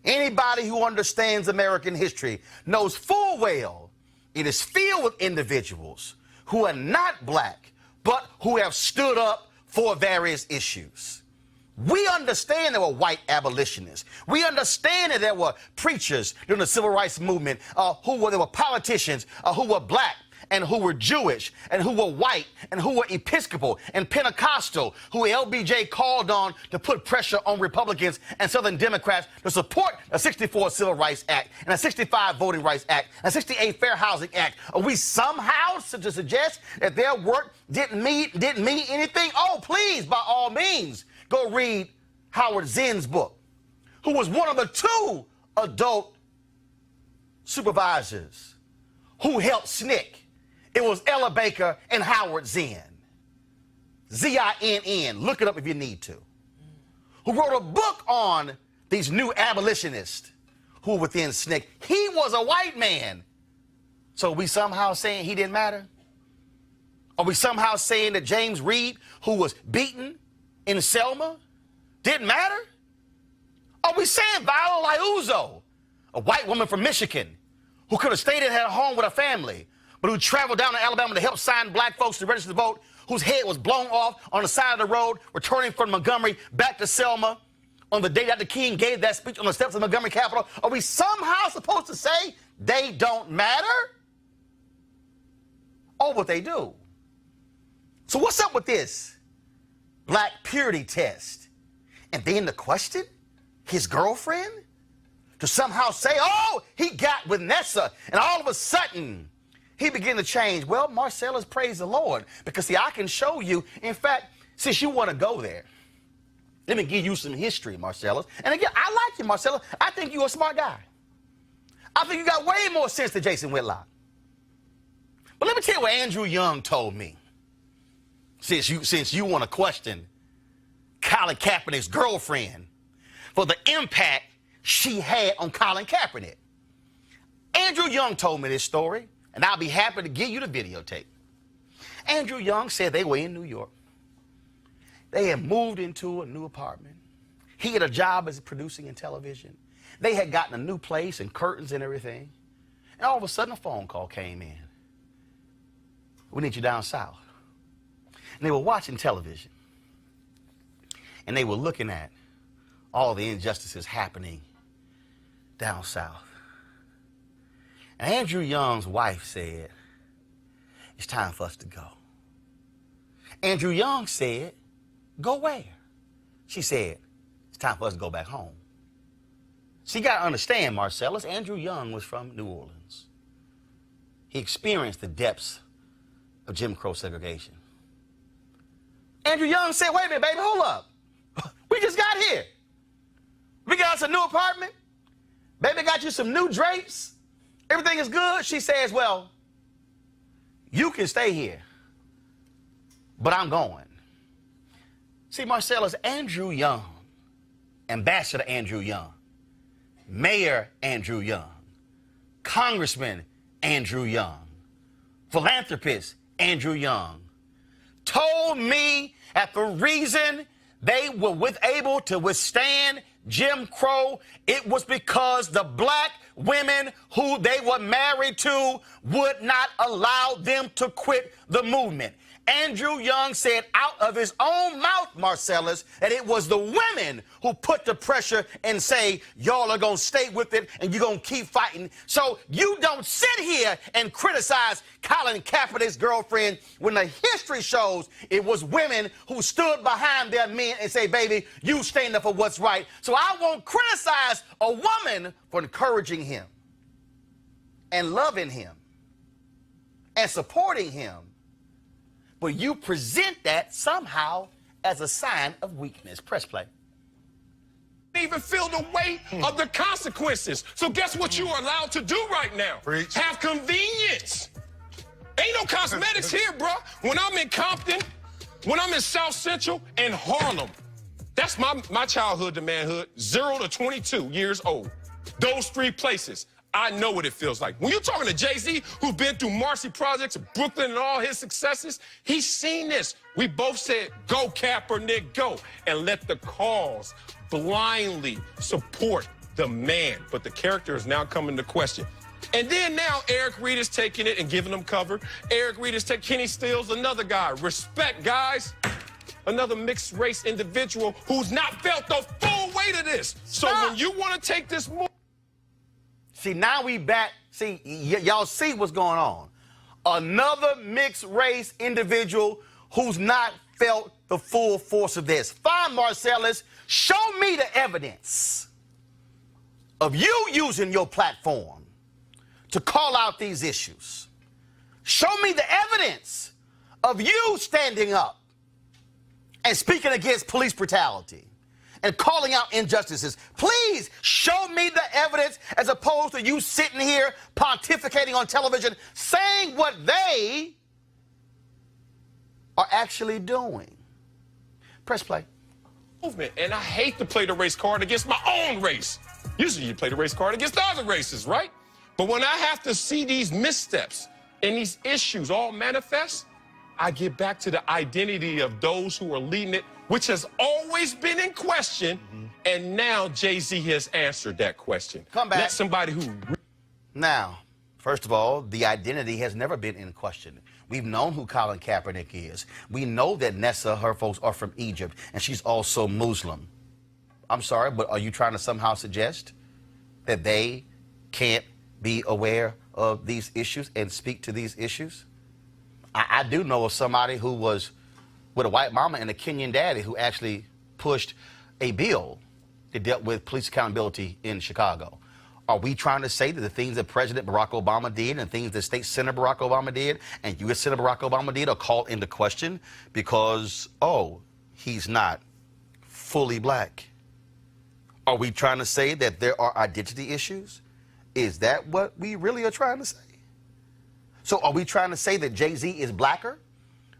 Anybody who understands American history knows full well it is filled with individuals who are not black, but who have stood up for various issues. We understand there were white abolitionists. We understand that there were preachers during the civil rights movement there were politicians who were black and who were Jewish and who were white and who were Episcopal and Pentecostal, who LBJ called on to put pressure on Republicans and Southern Democrats to support a 64 Civil Rights Act and a 65 Voting Rights Act and a 68 Fair Housing Act. Are we somehow to suggest that their work didn't mean anything? Oh, please, by all means, go read Howard Zinn's book, who was one of the 2 adult supervisors who helped SNCC. It was Ella Baker and Howard Zinn. Z-I-N-N. Look it up if you need to. Who wrote a book on these new abolitionists who were within SNCC. He was a white man. So are we somehow saying he didn't matter? Are we somehow saying that James Reed, who was beaten in Selma, didn't matter? Are we saying Viola Liuzzo, a white woman from Michigan, who could have stayed at her home with her family, but who traveled down to Alabama to help sign black folks to register to vote, whose head was blown off on the side of the road, returning from Montgomery back to Selma on the day that the King gave that speech on the steps of the Montgomery Capitol? Are we somehow supposed to say they don't matter? Oh, but they do. So what's up with this black purity test? And then the question, his girlfriend? To somehow say, oh, he got with Nessa, and all of a sudden, he began to change. Well, Marcellus, praise the Lord, because see, I can show you. In fact, since you want to go there, let me give you some history, Marcellus. And again, I like you, Marcellus. I think you're a smart guy. I think you got way more sense than Jason Whitlock. But let me tell you what Andrew Young told me. Since you want to question Colin Kaepernick's girlfriend for the impact she had on Colin Kaepernick. Andrew Young told me this story, and I'll be happy to give you the videotape. Andrew Young said they were in New York. They had moved into a new apartment. He had a job as producing in television. They had gotten a new place and curtains and everything. And all of a sudden, a phone call came in. We need you down south. And they were watching television. And they were looking at all the injustices happening down south. And Andrew Young's wife said, it's time for us to go. Andrew Young said, go where? She said, it's time for us to go back home. So you got to understand, Marcellus, Andrew Young was from New Orleans. He experienced the depths of Jim Crow segregation. Andrew Young said, wait a minute, baby, hold up. We just got here. We got us a new apartment. Baby got you some new drapes. Everything is good. She says, well, you can stay here, but I'm going. See, Marcellus, Andrew Young, Ambassador Andrew Young, Mayor Andrew Young, Congressman Andrew Young, philanthropist Andrew Young, told me that the reason they were able to withstand Jim Crow, it was because the black women who they were married to would not allow them to quit the movement. Andrew Young said out of his own mouth, Marcellus, that it was the women who put the pressure and say, y'all are going to stay with it and you're going to keep fighting. So you don't sit here and criticize Colin Kaepernick's girlfriend when the history shows it was women who stood behind their men and say, baby, you stand up for what's right. So I won't criticize a woman for encouraging him and loving him and supporting him. But you present that somehow as a sign of weakness. Press play. Even feel the weight of the consequences. So guess what you are allowed to do right now? Preach. Have convenience. Ain't no cosmetics here, bro. When I'm in Compton, when I'm in South Central and Harlem, that's my childhood to manhood, 0 to 22 years old. Those 3 places. I know what it feels like. When you're talking to Jay-Z, who's been through Marcy Projects, Brooklyn, and all his successes, he's seen this. We both said, go, Kaepernick, go, and let the cause blindly support the man. But the character is now coming to question. And then now Eric Reed is taking it and giving them cover. Eric Reed is taking Kenny Stills, another guy. Respect, guys. Another mixed race individual who's not felt the full weight of this. So when you want to take this move, see, now we back. See, y'all see what's going on. Another mixed race individual who's not felt the full force of this. Fine, Marcellus, show me the evidence of you using your platform to call out these issues. Show me the evidence of you standing up and speaking against police brutality and calling out injustices. Please show me the evidence as opposed to you sitting here pontificating on television saying what they are actually doing. Press play. movement. And I hate to play the race card against my own race. Usually you play the race card against the other races, right? But when I have to see these missteps and these issues all manifest, I get back to the identity of those who are leading it, which has always been in question. And now Jay-Z has answered that question. Come back. Let somebody who... Now, first of all, the identity has never been in question. We've known who Colin Kaepernick is. We know that Nessa, her folks, are from Egypt, and she's also Muslim. I'm sorry, but are you trying to somehow suggest that they can't be aware of these issues and speak to these issues? I do know of somebody who was with a white mama and a Kenyan daddy who actually pushed a bill that dealt with police accountability in Chicago. Are we trying to say that the things that President Barack Obama did and things that State Senator Barack Obama did and U.S. Senator Barack Obama did are called into question because, oh, he's not fully black? Are we trying to say that there are identity issues? Is that what we really are trying to say? So are we trying to say that Jay-Z is blacker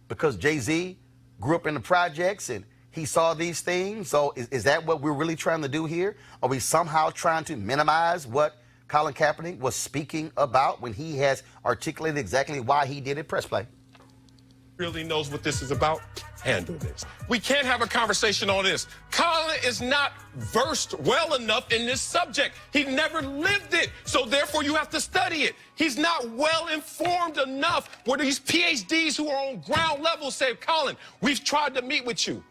because Jay-Z grew up in the projects and he saw these things? So is that what we're really trying to do here? Are we somehow trying to minimize what Colin Kaepernick was speaking about when he has articulated exactly why he did it? Press play. Really knows what this is about, handle this. We can't have a conversation on this. Colin is not versed well enough in this subject. He never lived it, so therefore you have to study it. He's not well informed enough where these PhDs who are on ground level say, Colin, we've tried to meet with you.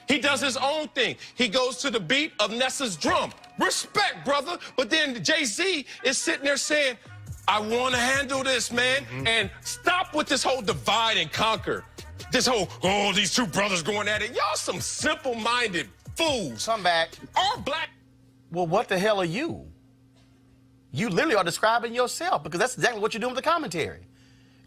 He does his own thing. He goes to the beat of Nessa's drum. Respect, brother. But then Jay-Z is sitting there saying, I want to handle this, man. And stop with this whole divide and conquer. This whole, oh, these two brothers going at it. Y'all some simple-minded fools. Come back. Our black... Well, what the hell are you? You literally are describing yourself because that's exactly what you're doing with the commentary.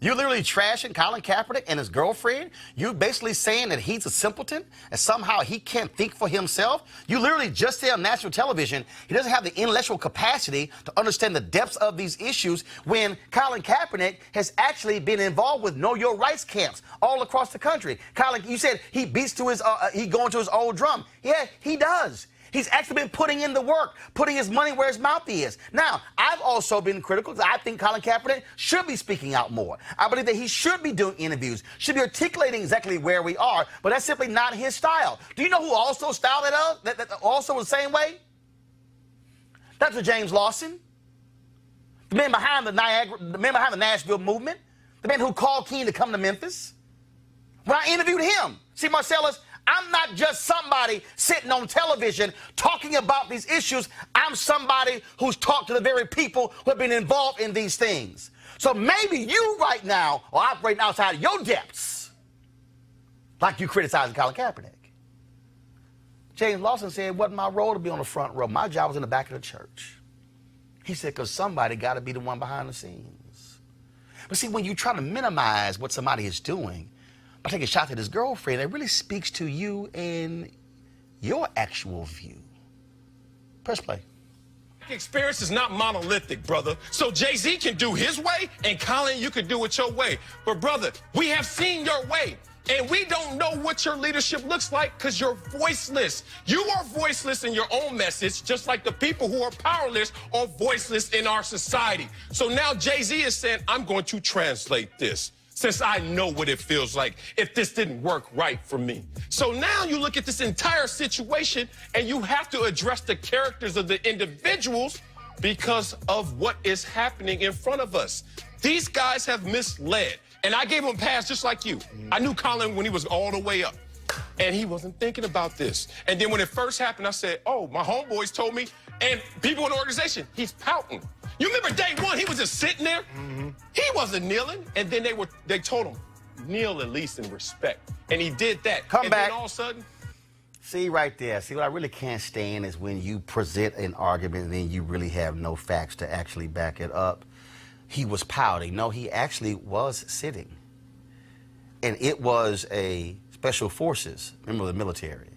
You're literally trashing Colin Kaepernick and his girlfriend. You're basically saying that he's a simpleton and somehow he can't think for himself. You literally just say on national television he doesn't have the intellectual capacity to understand the depths of these issues when Colin Kaepernick has actually been involved with Know Your Rights camps all across the country. Colin, you said he beats to his, he going to his old drum. Yeah, he does. He's actually been putting in the work, putting his money where his mouth is. Now, I've also been critical because I think Colin Kaepernick should be speaking out more. I believe that he should be doing interviews, should be articulating exactly where we are, but that's simply not his style. Do you know who also styled it out, that also was the same way? Dr. James Lawson, the man behind the Nashville movement, the man who called King to come to Memphis. When I interviewed him, see, Marcellus, I'm not just somebody sitting on television talking about these issues. I'm somebody who's talked to the very people who have been involved in these things. So maybe you right now are operating outside of your depths, like you criticizing Colin Kaepernick. James Lawson said it wasn't my role to be on the front row. My job was in the back of the church. He said, because somebody got to be the one behind the scenes. But see, when you try to minimize what somebody is doing, by taking shots at his girlfriend, it really speaks to you and your actual view. Press play. Experience is not monolithic, brother. So Jay-Z can do his way, and Colin, you can do it your way. But brother, we have seen your way, and we don't know what your leadership looks like because you're voiceless. You are voiceless in your own message, just like the people who are powerless are voiceless in our society. So now Jay-Z is saying, I'm going to translate this, since I know what it feels like if this didn't work right for me. So now you look at this entire situation and you have to address the characters of the individuals because of what is happening in front of us. These guys have misled, and I gave them a pass just like you. I knew Colin when he was all the way up, and he wasn't thinking about this. And then when it first happened, I said, oh, my homeboys told me, and people in the organization, he's pouting. You remember day one, he was just sitting there? He wasn't kneeling. And then they told him, kneel at least in respect. And he did that. Come back. Then all of a sudden. See right there. See, what I really can't stand is when you present an argument and then you really have no facts to actually back it up. He was pouting. No, he actually was sitting. And it was a special forces member of the military,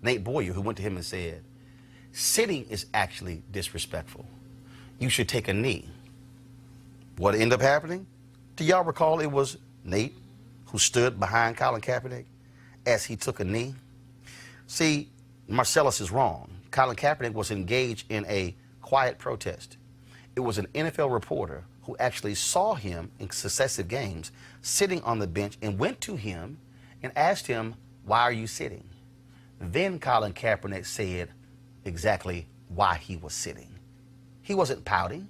Nate Boyer, who went to him and said, sitting is actually disrespectful. You should take a knee. What ended up happening? Do y'all recall it was Nate who stood behind Colin Kaepernick as he took a knee? See, Marcellus is wrong. Colin Kaepernick was engaged in a quiet protest. It was an NFL reporter who actually saw him in successive games sitting on the bench and went to him and asked him, why are you sitting? Then Colin Kaepernick said exactly why he was sitting. He wasn't pouting.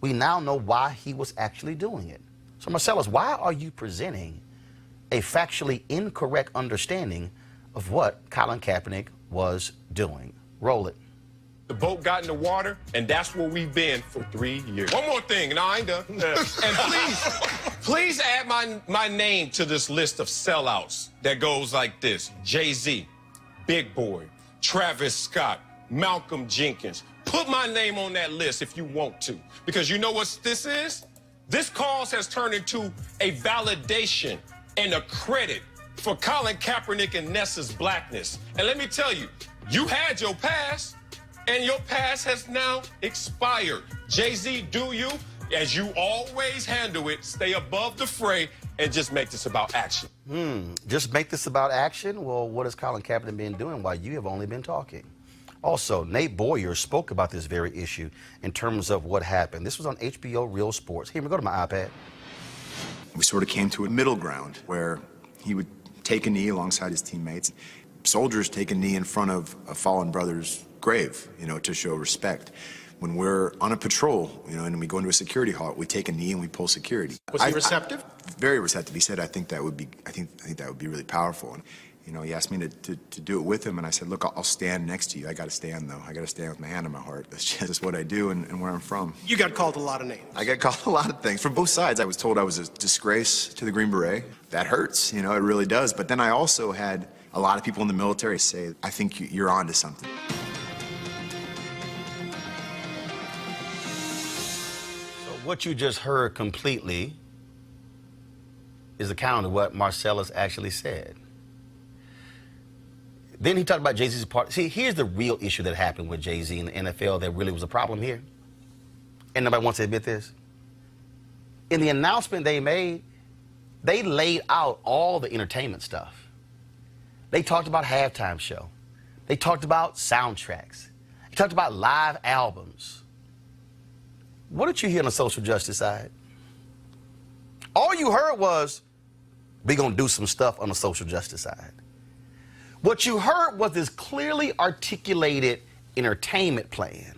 We now know why he was actually doing it. So Marcellus, why are you presenting a factually incorrect understanding of what Colin Kaepernick was doing? Roll it. The boat got in the water, and that's where we've been for 3 years. One more thing, and I ain't done. And please add my name to this list of sellouts that goes like this. Jay-Z, Big Boy, Travis Scott, Malcolm Jenkins. Put my name on that list if you want to, because you know what this is? This cause has turned into a validation and a credit for Colin Kaepernick and Nessa's blackness. And let me tell you, you had your past, and your past has now expired. Jay-Z, do you, as you always handle it, stay above the fray and just make this about action. Just make this about action? Well, what has Colin Kaepernick been doing while you have only been talking? Also, Nate Boyer spoke about this very issue in terms of what happened. This was on HBO Real Sports. Here, we go to my iPad. We sort of came to a middle ground where he would take a knee alongside his teammates. Soldiers take a knee in front of a fallen brother's grave, to show respect. When we're on a patrol, and we go into a security halt, we take a knee and we pull security. Was he receptive? Very receptive. He said, I think that would be really powerful. And, he asked me to do it with him, and I said, look, I'll stand next to you. I got to stand, though. I got to stand with my hand on my heart. That's just what I do and where I'm from. You got called a lot of names. I got called a lot of things from both sides. I was told I was a disgrace to the Green Beret. That hurts, it really does. But then I also had a lot of people in the military say, I think you're on to something. So what you just heard completely is the counter to what Marcellus actually said. Then he talked about Jay-Z's part. See, here's the real issue that happened with Jay-Z in the NFL that really was a problem here. And nobody wants to admit this. In the announcement they made, they laid out all the entertainment stuff. They talked about halftime show. They talked about soundtracks. They talked about live albums. What did you hear on the social justice side? All you heard was, we're going to do some stuff on the social justice side. What you heard was this clearly articulated entertainment plan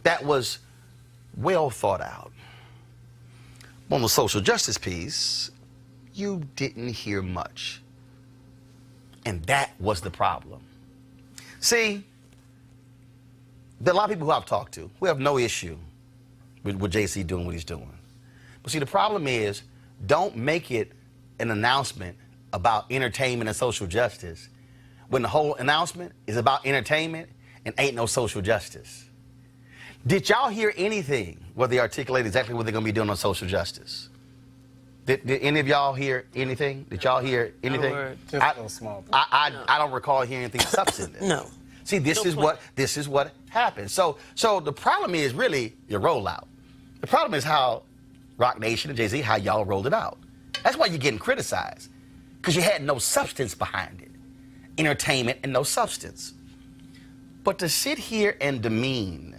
that was well thought out. On the social justice piece, you didn't hear much. And that was the problem. See, there are a lot of people who I've talked to who have no issue with JC doing what he's doing. But see, the problem is, don't make it an announcement about entertainment and social justice when the whole announcement is about entertainment and ain't no social justice. Did y'all hear anything where they articulate exactly what they're going to be doing on social justice? Did any of y'all hear anything? Did y'all hear anything? No word. Just a little small. I don't recall hearing anything substantive. No. See, this is what happened. So the problem is really your rollout. The problem is how Rock Nation and Jay-Z, how y'all rolled it out. That's why you're getting criticized, because you had no substance behind it. Entertainment and no substance. But to sit here and demean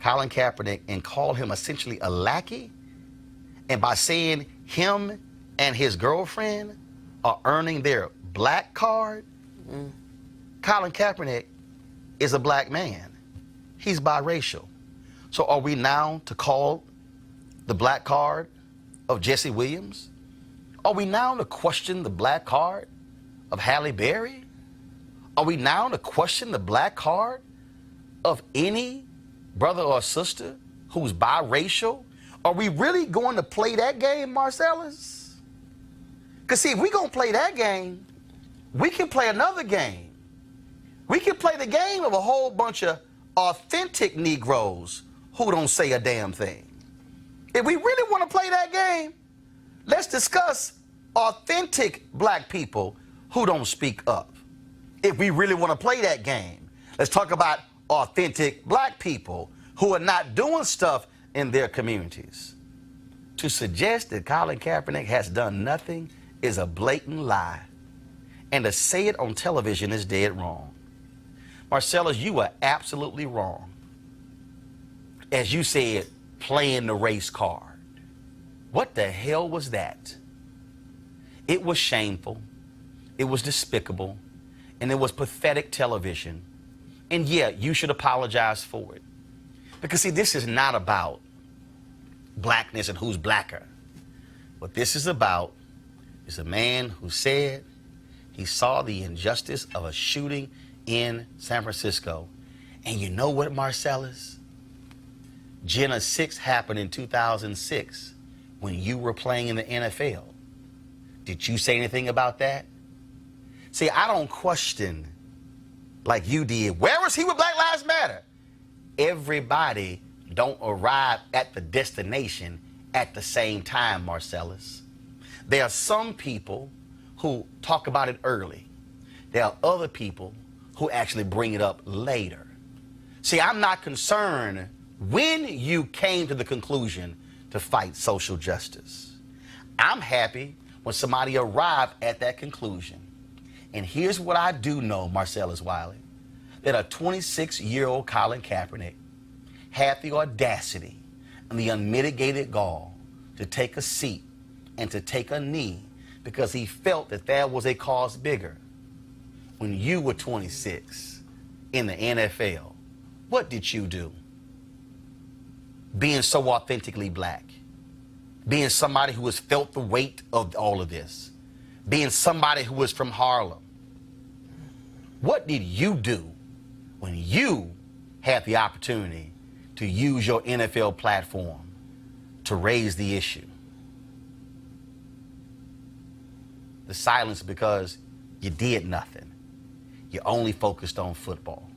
Colin Kaepernick and call him essentially a lackey, and by saying him and his girlfriend are earning their black card, Colin Kaepernick is a black man. He's biracial. So are we now to call the black card of Jesse Williams? Are we now to question the black card of Halle Berry? Are we now to question the black card of any brother or sister who's biracial? Are we really going to play that game, Marcellus? Because see, if we're going to play that game, we can play another game. We can play the game of a whole bunch of authentic Negroes who don't say a damn thing. If we really want to play that game, let's discuss authentic black people who don't speak up. If we really want to play that game, let's talk about authentic black people who are not doing stuff in their communities. To suggest that Colin Kaepernick has done nothing is a blatant lie. And to say it on television is dead wrong. Marcellus, you are absolutely wrong. As you said, playing the race card. What the hell was that? It was shameful. It was despicable. And it was pathetic television. And yeah, you should apologize for it. Because see, this is not about blackness and who's blacker. What this is about is a man who said he saw the injustice of a shooting in San Francisco. And you know what, Marcellus? Jenna 6 happened in 2006 when you were playing in the NFL. Did you say anything about that? See, I don't question like you did. Where was he with Black Lives Matter? Everybody don't arrive at the destination at the same time, Marcellus. There are some people who talk about it early. There are other people who actually bring it up later. See, I'm not concerned when you came to the conclusion to fight social justice. I'm happy when somebody arrived at that conclusion. And here's what I do know, Marcellus Wiley, that a 26-year-old Colin Kaepernick had the audacity and the unmitigated gall to take a seat and to take a knee because he felt that there was a cause bigger. When you were 26 in the NFL, what did you do? Being so authentically black, being somebody who has felt the weight of all of this, being somebody who was from Harlem. What did you do when you had the opportunity to use your NFL platform to raise the issue? The silence because you did nothing. You only focused on football.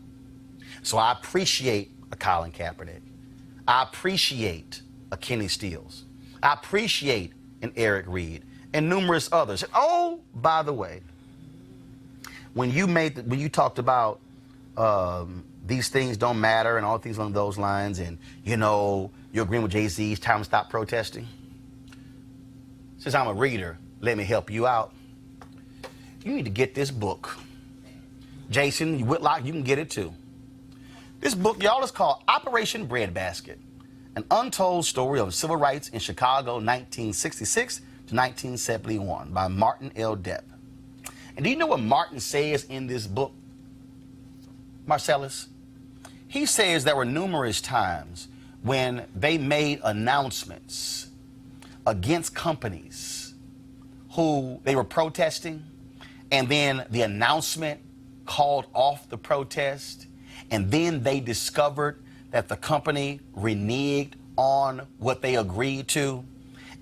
So I appreciate a Colin Kaepernick. I appreciate a Kenny Stills. I appreciate an Eric Reed and numerous others. And oh, by the way, when you talked about these things don't matter and all things along those lines, and you know you're agreeing with Jay-Z, it's time to stop protesting. Since I'm a reader, let me help you out. You need to get this book. Jason Whitlock, you can get it too. This book, y'all, is called Operation Breadbasket, an untold story of civil rights in Chicago, 1966 to 1971, by Martin L. Depp. And do you know what Martin says in this book, Marcellus? He says there were numerous times when they made announcements against companies who they were protesting, and then the announcement called off the protest, and then they discovered that the company reneged on what they agreed to,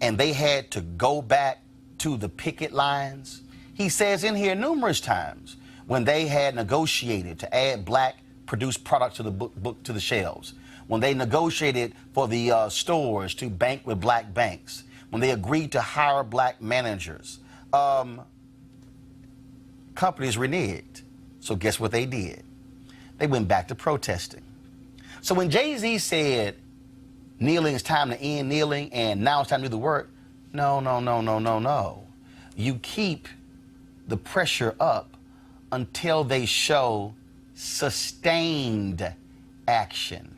and they had to go back to the picket lines. He says in here numerous times when they had negotiated to add black produced products to the book to the shelves, when they negotiated for the stores to bank with black banks, when they agreed to hire black managers, companies reneged. So guess what they did? They went back to protesting. So when Jay-Z said, kneeling, it's time to end kneeling, and now it's time to do the work, no. You keep the pressure up until they show sustained action.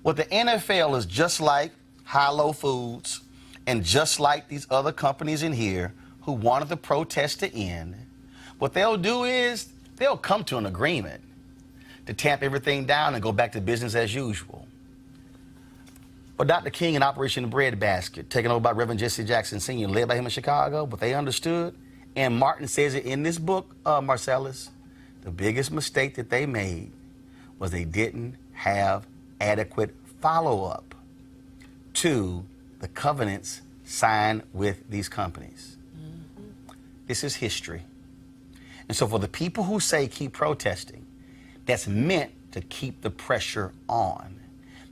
What the NFL is just like High-Low Foods and just like these other companies in here who wanted the protest to end, what they'll do is they'll come to an agreement to tamp everything down and go back to business as usual. But Dr. King and Operation Breadbasket, taken over by Reverend Jesse Jackson Sr., led by him in Chicago, but they understood, and Martin says it in this book, Marcellus, the biggest mistake that they made was they didn't have adequate follow-up to the covenants signed with these companies. This is history. And so for the people who say keep protesting, that's meant to keep the pressure on.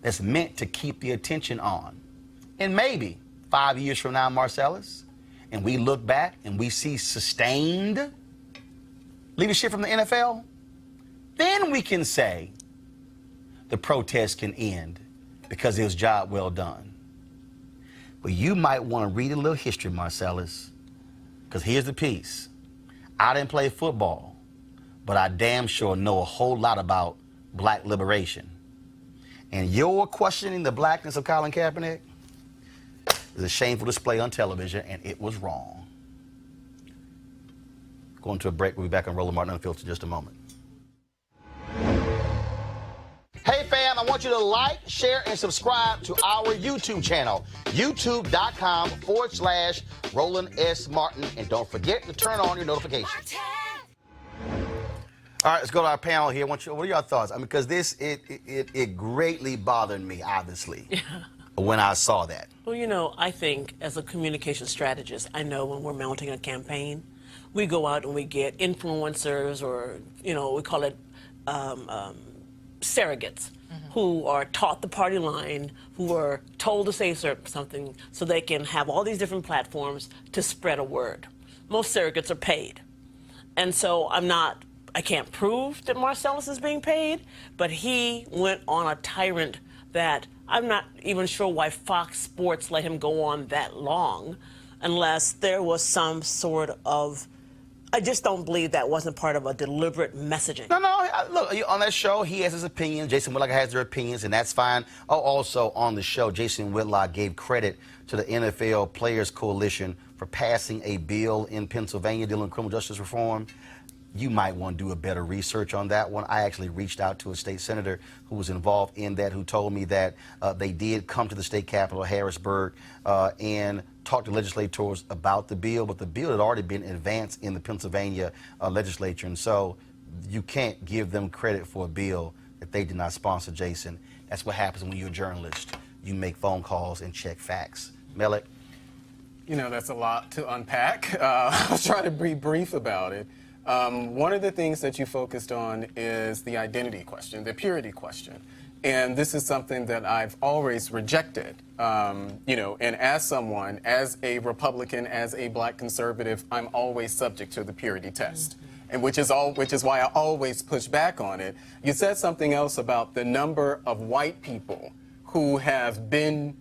That's meant to keep the attention on. And maybe 5 years from now, Marcellus, and we look back and we see sustained leadership from the NFL, then we can say the protest can end because it was job well done. But you might want to read a little history, Marcellus, because here's the piece. I didn't play football, but I damn sure know a whole lot about black liberation. And your questioning the blackness of Colin Kaepernick is a shameful display on television, and it was wrong. Going to a break. We'll be back on Roland Martin Unfiltered in just a moment. Hey fam, I want you to like, share, and subscribe to our YouTube channel, youtube.com/Roland S. Martin. And don't forget to turn on your notifications. All right, let's go to our panel here. What are your thoughts? I mean, because this, it greatly bothered me, obviously, when I saw that. Well, you know, I think as a communication strategist, I know when we're mounting a campaign, we go out and we get influencers, or, you know, we call it surrogates, who are taught the party line, who are told to say something so they can have all these different platforms to spread a word. Most surrogates are paid. And so I can't prove that Marcellus is being paid, but he went on a tyrant that I'm not even sure why Fox Sports let him go on that long, unless there was some sort of, I just don't believe that wasn't part of a deliberate messaging. No, look, on that show, he has his opinions. Jason Whitlock has their opinions, and that's fine. Oh, also on the show, Jason Whitlock gave credit to the NFL Players Coalition for passing a bill in Pennsylvania dealing with criminal justice reform. You might want to do a better research on that one. I actually reached out to a state senator who was involved in that, who told me that they did come to the state capitol, Harrisburg, and talk to legislators about the bill, but the bill had already been advanced in the Pennsylvania legislature, and so you can't give them credit for a bill that they did not sponsor, Jason. That's what happens when you're a journalist. You make phone calls and check facts. Melik? You know, that's a lot to unpack. I'll try to be brief about it. One of the things that you focused on is the identity question, the purity question. And this is something that I've always rejected, you know, and as someone, as a Republican, as a black conservative, I'm always subject to the purity test. And which is why I always push back on it. You said something else about the number of white people who have been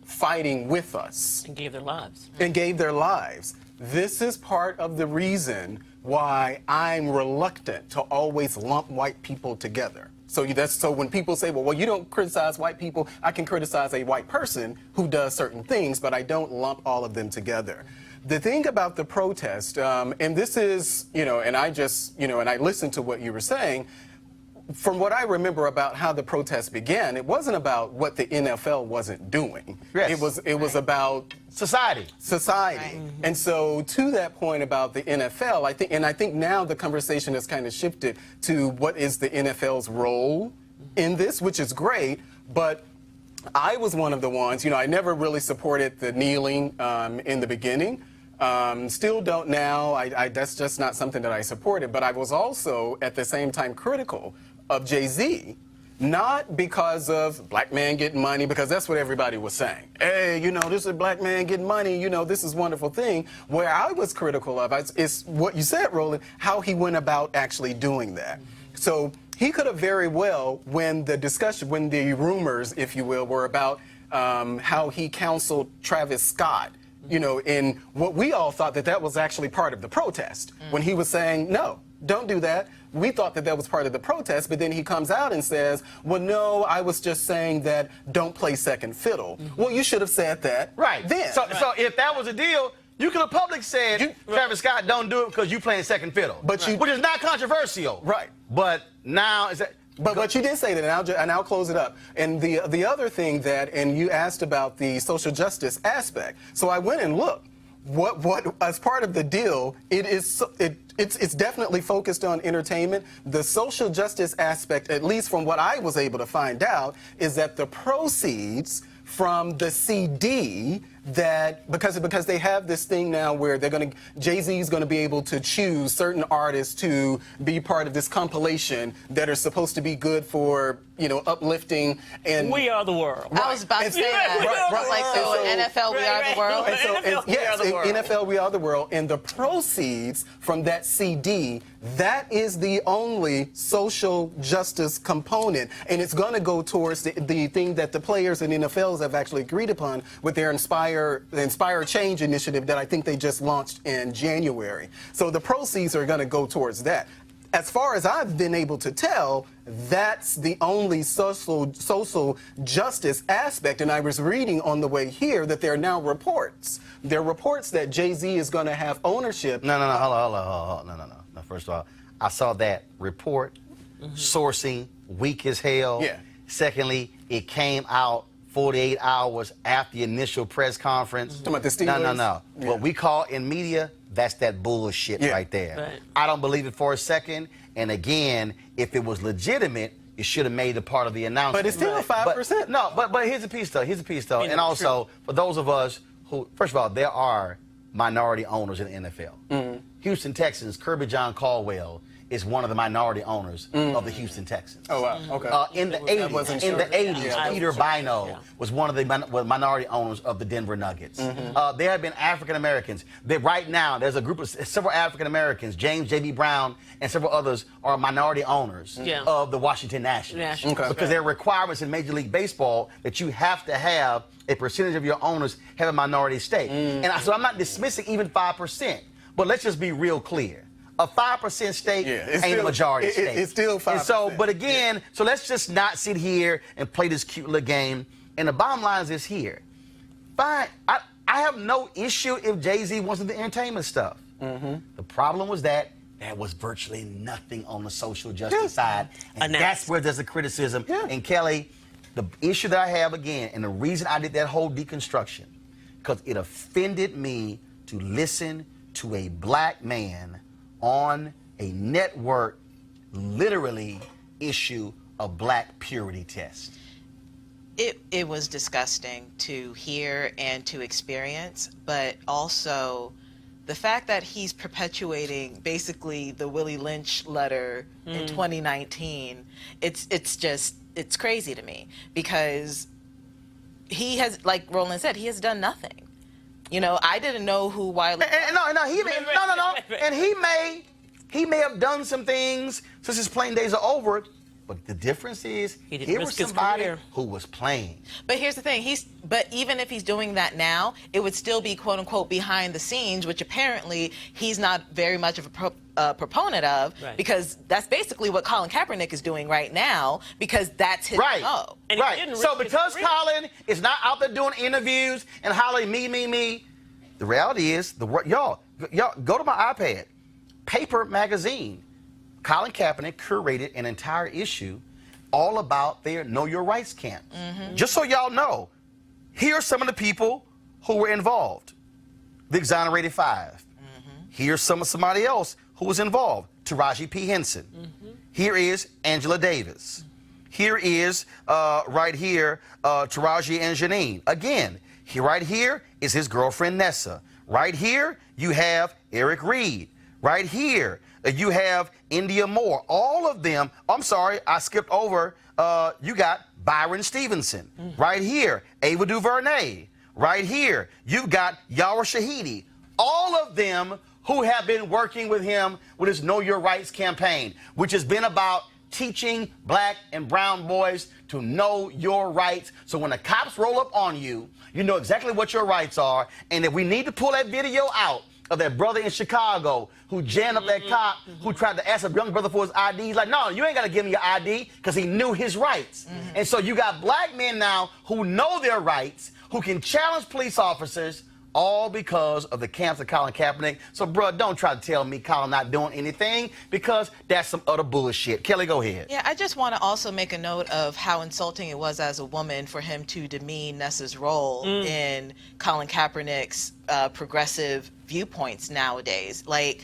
fighting with us. And gave their lives. And gave their lives. This is part of the reason why I'm reluctant to always lump white people together. So when people say, well, you don't criticize white people, I can criticize a white person who does certain things, but I don't lump all of them together. The thing about the protest, and this is, and I just, and I listened to what you were saying, from what I remember about how the protest began, it wasn't about what the NFL wasn't doing. Yes. It was about society. Right. And so to that point about the NFL, I think now the conversation has kind of shifted to what is the NFL's role in this, which is great, but I was one of the ones, I never really supported the kneeling in the beginning. Still don't now. That's just not something that I supported. But I was also, at the same time, critical of Jay-Z, not because of black man getting money, because that's what everybody was saying. Hey, this is a black man getting money, this is a wonderful thing. Where I was critical of is what you said, Roland, how he went about actually doing that. So he could have very well, when the rumors, if you will, were about how he counseled Travis Scott, in what we all thought that was actually part of the protest. When he was saying, no, don't do that. We thought that was part of the protest, but then he comes out and says, well, no, I was just saying that don't play second fiddle. Well, you should have said that then. So if that was the deal, you could have publicly said, Travis Scott, don't do it because you playing second fiddle. Which is not controversial. Right. But now is that... But you did say that, and I'll close it up. And the other thing and you asked about the social justice aspect. So I went and looked. What as part of the deal, it's definitely focused on entertainment. The social justice aspect, at least from what I was able to find out, is that the proceeds from the CD because they have this thing now where Jay-Z is going to be able to choose certain artists to be part of this compilation that are supposed to be good for, uplifting and... We are the world. I was about to say that. NFL, we are the world. NFL, we are the world. And the proceeds from that CD, that is the only social justice component. And it's going to go towards the thing that the players and NFLs have actually agreed upon with their Inspire Change initiative that I think they just launched in January. So the proceeds are going to go towards that. As far as I've been able to tell, that's the only social justice aspect. And I was reading on the way here that there are now reports. There are reports that Jay-Z is going to have ownership. No, hold on. No, first of all, I saw that report, sourcing, weak as hell. Yeah. Secondly, it came out 48 hours after the initial press conference. Talking about the Steelers? No. Yeah. What we call in media, that's that bullshit right there. Right. I don't believe it for a second. And again, if it was legitimate, it should have made it part of the announcement. But it's still 5%. But here's the piece, though. And also, for those of us who, first of all, there are minority owners in the NFL. Houston Texans, Kirby John Caldwell is one of the minority owners of the Houston Texans. Oh, wow. Okay. In the 80s, Peter Bino was one of the minority owners of the Denver Nuggets. There have been African Americans. Right now, there's a group of several African Americans, James J.B. Brown and several others, are minority owners of the Washington Nationals. Because there are requirements in Major League Baseball that you have to have a percentage of your owners have a minority stake. And so I'm not dismissing even 5%, but let's just be real clear. A 5% stake ain't a majority stake. It's still 5%. And so, but again, so let's just not sit here and play this cute little game. And the bottom line is this here. Fine, I have no issue if Jay-Z wants the entertainment stuff. The problem was that there was virtually nothing on the social justice side. And that's where there's a criticism. And Kelly, the issue that I have again, and the reason I did that whole deconstruction, because it offended me to listen to a black man on a network literally issue a black purity test. It was disgusting to hear and to experience, but also the fact that he's perpetuating basically the Willie Lynch letter in 2019, it's crazy to me, because he has, like Roland said, he has done nothing. I didn't know who Wiley. And he may have done some things since his playing days are over. But the difference is, here was somebody who was playing. But here's the thing: but even if he's doing that now, it would still be quote unquote behind the scenes, which apparently he's not very much of a a proponent of, Right. because that's basically what Colin Kaepernick is doing right now, because that's his Right. MO. And he Right. didn't So risk his because career. Colin is not out there doing interviews and hollering me, the reality is y'all go to my iPad, Paper Magazine. Colin Kaepernick curated an entire issue all about their Know Your Rights camp. Just so y'all know, here are some of the people who were involved. The Exonerated Five. Here's somebody else who was involved. Taraji P. Henson. Here is Angela Davis. Here is, right here, Taraji and Janine. Again, right here is his girlfriend Nessa. Right here, you have Eric Reed. Right here, you have India Moore. All of them, I'm sorry, I skipped over, you got Byron Stevenson. Right here, Ava DuVernay. Right here, you've got Yara Shahidi. All of them who have been working with him with his Know Your Rights campaign, which has been about teaching black and brown boys to know your rights. So when the cops roll up on you, you know exactly what your rights are. And if we need to pull that video out of that brother in Chicago who jammed up that cop who tried to ask a young brother for his ID. He's like, no, you ain't got to give me your ID, because he knew his rights. And so you got black men now who know their rights, who can challenge police officers, all because of the camps of Colin Kaepernick. So, bro, don't try to tell me Colin not doing anything, because that's some utter bullshit. Kelly, go ahead. Yeah, I just want to also make a note of how insulting it was as a woman for him to demean Nessa's role in Colin Kaepernick's progressive viewpoints nowadays. Like,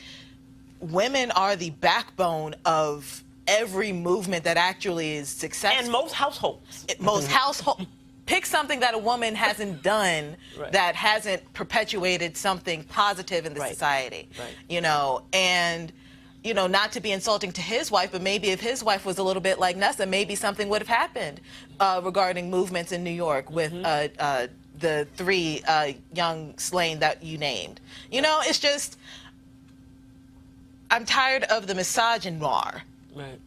women are the backbone of every movement that actually is successful. And most households. Most households. Pick something that a woman hasn't done, Right. that hasn't perpetuated something positive in the Right. society. Right. You know, and, you know, not to be insulting to his wife, but maybe if his wife was a little bit like Nessa, maybe something would have happened regarding movements in New York with the three young slain that you named. You know, it's just, I'm tired of the misogynoir. Right.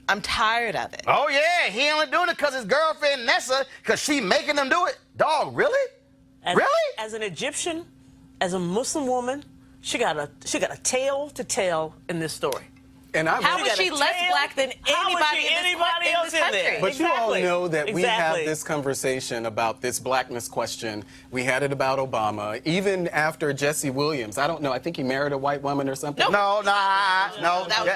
I'm tired of it. Oh, yeah, he only doing it because his girlfriend Nessa, because she making him do it. Dog, really? Really? As an Egyptian, as a Muslim woman, she got a tale to tell in this story. And I How She is got she a less tail? black than How is anybody she in this anybody else in country? there? But you all Exactly. know that we have Exactly. this conversation about this blackness question. We had it about Obama. Even after Jesse Williams, I don't know, I think he married a white woman or something. No. That was different.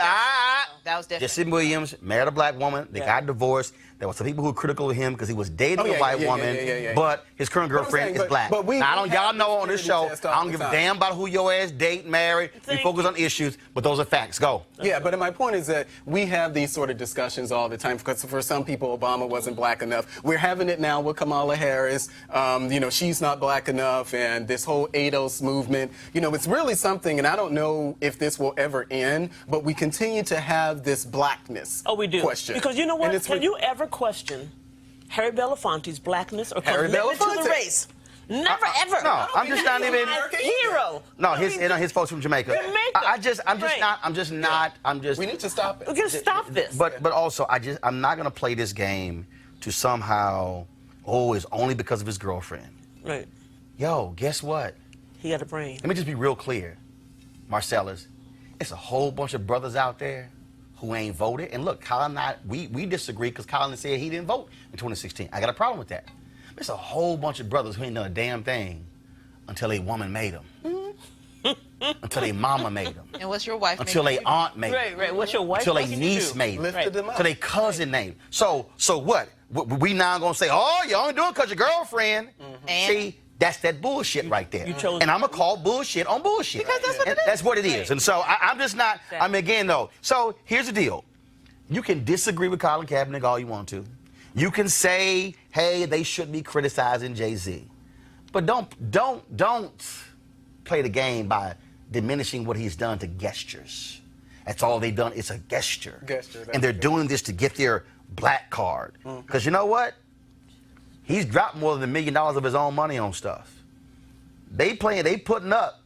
That was different. Jesse Williams married a black woman. They got divorced. There were some people who were critical of him because he was dating a white woman, but his current girlfriend is black. But now, y'all know on this show, test all I don't the give a time. damn about who your ass date, married. We focus on issues, but those are facts. Go. Yeah, but my point is that we have these sort of discussions all the time, because for some people, Obama wasn't black enough. We're having it now with Kamala Harris. You know, she's not black enough, and this whole ADOS movement. You know, it's really something, and I don't know if this will ever end, but we continue to have this blackness Oh, we do. question. Because you know And what? it's Can you ever question Harry Belafonte's blackness or Harry commitment to the Belafonte. race? Never, ever. No, I'm just not even. Hero. No, his folks from Jamaica. I'm just not. We need to stop it. We can stop this. But also, I'm not gonna play this game to somehow. Oh, it's only because of his girlfriend. Right. Yo, guess what? He got a brain. Let me just be real clear, Marcellus. It's a whole bunch of brothers out there who ain't voted. And look, Colin and I, we disagree because Colin said he didn't vote in 2016. I got a problem with that. There's a whole bunch of brothers who ain't done a damn thing until a woman made them. Until a mama made them. And what's your wife Until making a you? aunt made them. Right. What's your wife? Until a making you niece do? made them. Lifted them up. Until a cousin named. So what? We now gonna say, oh, you only doing it because your girlfriend. And? See, that's that bullshit right there. you chose- And I'm gonna call bullshit on bullshit. Because that's what it is. That's what it is. And so I'm just not. I mean, again, though. So here's the deal. You can disagree with Colin Kaepernick all you want to. You can say, hey, they should be criticizing Jay-Z. But don't play the game by diminishing what he's done to gestures. That's all they've done. It's a gesture. And they're doing this to get their black card. Because you know what? He's dropped more than $1 million of his own money on stuff. They putting up,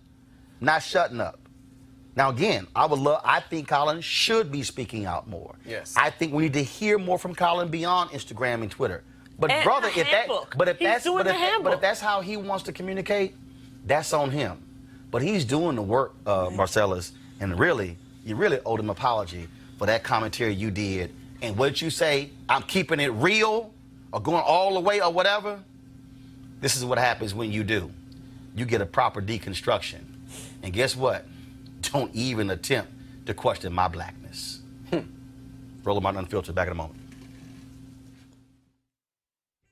not shutting up. Now again, I think Colin should be speaking out more. Yes. I think we need to hear more from Colin beyond Instagram and Twitter. But And brother, the handbook. if that's how he wants to communicate, that's on him. But he's doing the work, Marcellus, and really, you really owed him an apology for that commentary you did. And what did you say? I'm keeping it real or going all the way or whatever? This is what happens when you do. You get a proper deconstruction. And guess what? Don't even attempt to question my blackness. Roland Martin Unfiltered, back in a moment.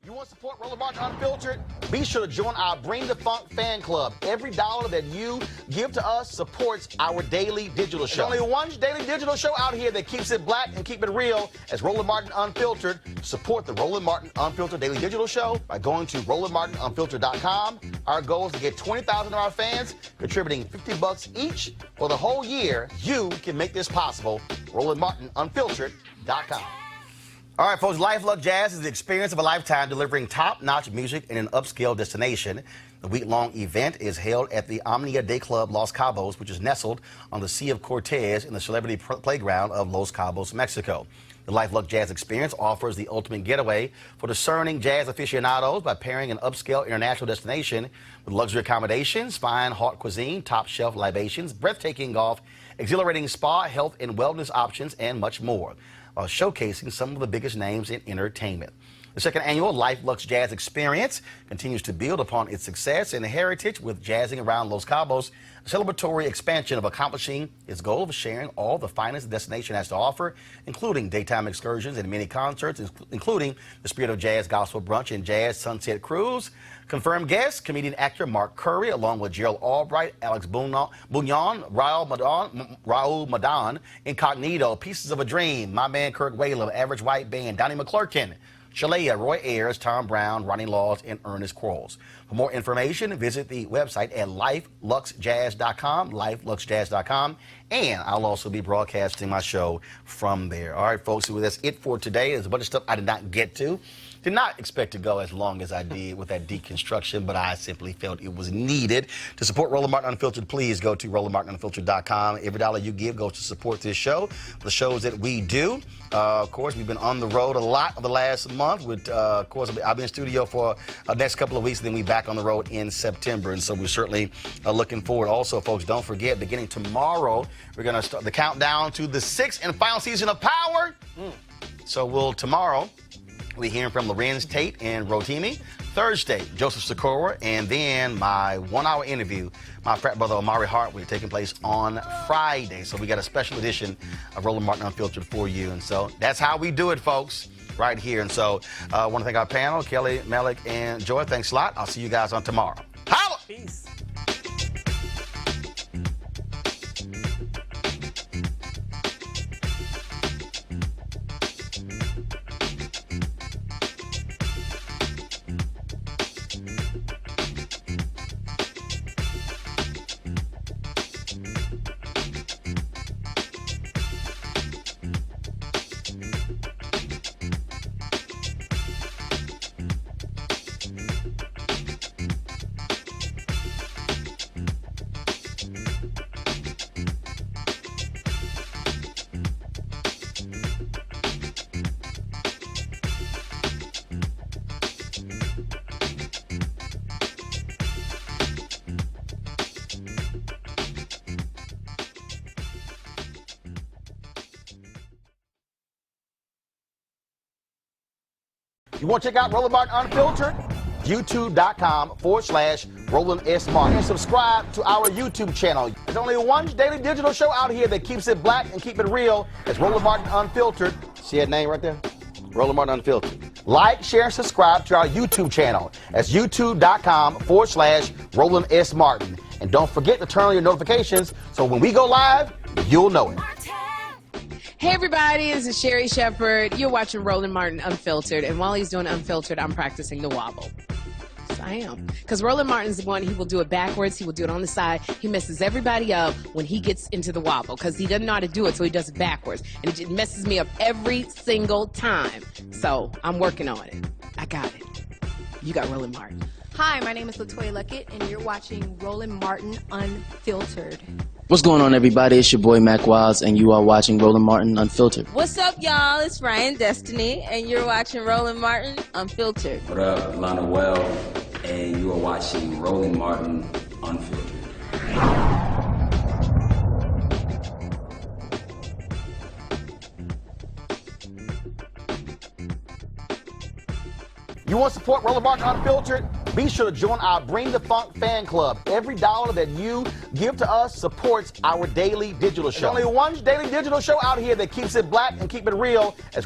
You want to support Roland Martin Unfiltered? Be sure to join our Bring the Funk fan club. Every dollar that you give to us supports our daily digital show. There's only one daily digital show out here that keeps it black and keep it real as Roland Martin Unfiltered. Support the Roland Martin Unfiltered daily digital show by going to RolandMartinUnfiltered.com. Our goal is to get 20,000 of our fans contributing $50 each for the whole year. You can make this possible. RolandMartinUnfiltered.com. All right, folks, Life Luck Jazz is the experience of a lifetime delivering top-notch music in an upscale destination. The week-long event is held at the Omnia Day Club Los Cabos, which is nestled on the Sea of Cortez in the celebrity playground of Los Cabos, Mexico. The Life Luck Jazz experience offers the ultimate getaway for discerning jazz aficionados by pairing an upscale international destination with luxury accommodations, fine haute cuisine, top-shelf libations, breathtaking golf, exhilarating spa, health and wellness options, and much more, while showcasing some of the biggest names in entertainment. The second annual Life Lux Jazz Experience continues to build upon its success and heritage with Jazzing Around Los Cabos, a celebratory expansion of accomplishing its goal of sharing all the finest the destination has to offer, including daytime excursions and many concerts, including the Spirit of Jazz Gospel Brunch and Jazz Sunset Cruise. Confirmed guests, comedian actor Mark Curry, along with Gerald Albright, Alex Bunyan, Raul Madan, Incognito, Pieces of a Dream, My Man Kirk Whalum, Average White Band, Donnie McClurkin, Shalea, Roy Ayers, Tom Brown, Ronnie Laws, and Ernest Quarles. For more information, visit the website at lifeluxjazz.com, lifeluxjazz.com, and I'll also be broadcasting my show from there. All right, folks, so that's it for today. There's a bunch of stuff I did not get to. Did not expect to go as long as I did with that deconstruction, but I simply felt it was needed. To support Roland Martin Unfiltered, please go to RolandMartinUnfiltered.com. Every dollar you give goes to support this show, the shows that we do. Of course, we've been on the road a lot of the last month. Of course, I'll be in studio for the next couple of weeks, and then we'll be back on the road in September. And so we're certainly looking forward. Also, folks, don't forget, beginning tomorrow, we're going to start the countdown to the 6th and final season of Power. So tomorrow, we're hearing from Lorenz Tate and Rotimi. Thursday, Joseph Sikora, and then my 1-hour interview, my frat brother Omari Hart, will be taking place on Friday. So we got a special edition of Roland Martin Unfiltered for you. And so that's how we do it, folks, right here. And so I want to thank our panel, Kelly, Malik, and Joy. Thanks a lot. I'll see you guys on tomorrow. Holla! Peace. You want to check out Roland Martin Unfiltered? YouTube.com/Roland S. Martin. And subscribe to our YouTube channel. There's only one daily digital show out here that keeps it black and keep it real. It's Roland Martin Unfiltered. See that name right there? Roland Martin Unfiltered. Like, share, and subscribe to our YouTube channel. That's YouTube.com/Roland S. Martin. And don't forget to turn on your notifications so when we go live, you'll know it. Hey everybody, this is Sherry Shepherd. You're watching Roland Martin Unfiltered, and while he's doing Unfiltered, I'm practicing the wobble. Yes, I am. Because Roland Martin's the one, he will do it backwards, he will do it on the side. He messes everybody up when he gets into the wobble, because he doesn't know how to do it, so he does it backwards. And it just messes me up every single time. So, I'm working on it. I got it. You got Roland Martin. Hi, my name is LaToya Luckett, and you're watching Roland Martin Unfiltered. What's going on, everybody? It's your boy Mac Wiles, and you are watching Roland Martin Unfiltered. What's up, y'all? It's Ryan Destiny, and you're watching Roland Martin Unfiltered. What up, Lana Well, and you are watching Roland Martin Unfiltered. You want to support Roland Martin Unfiltered? Be sure to join our Bring the Funk fan club. Every dollar that you give to us supports our daily digital show. There's only one daily digital show out here that keeps it black and keep it real. As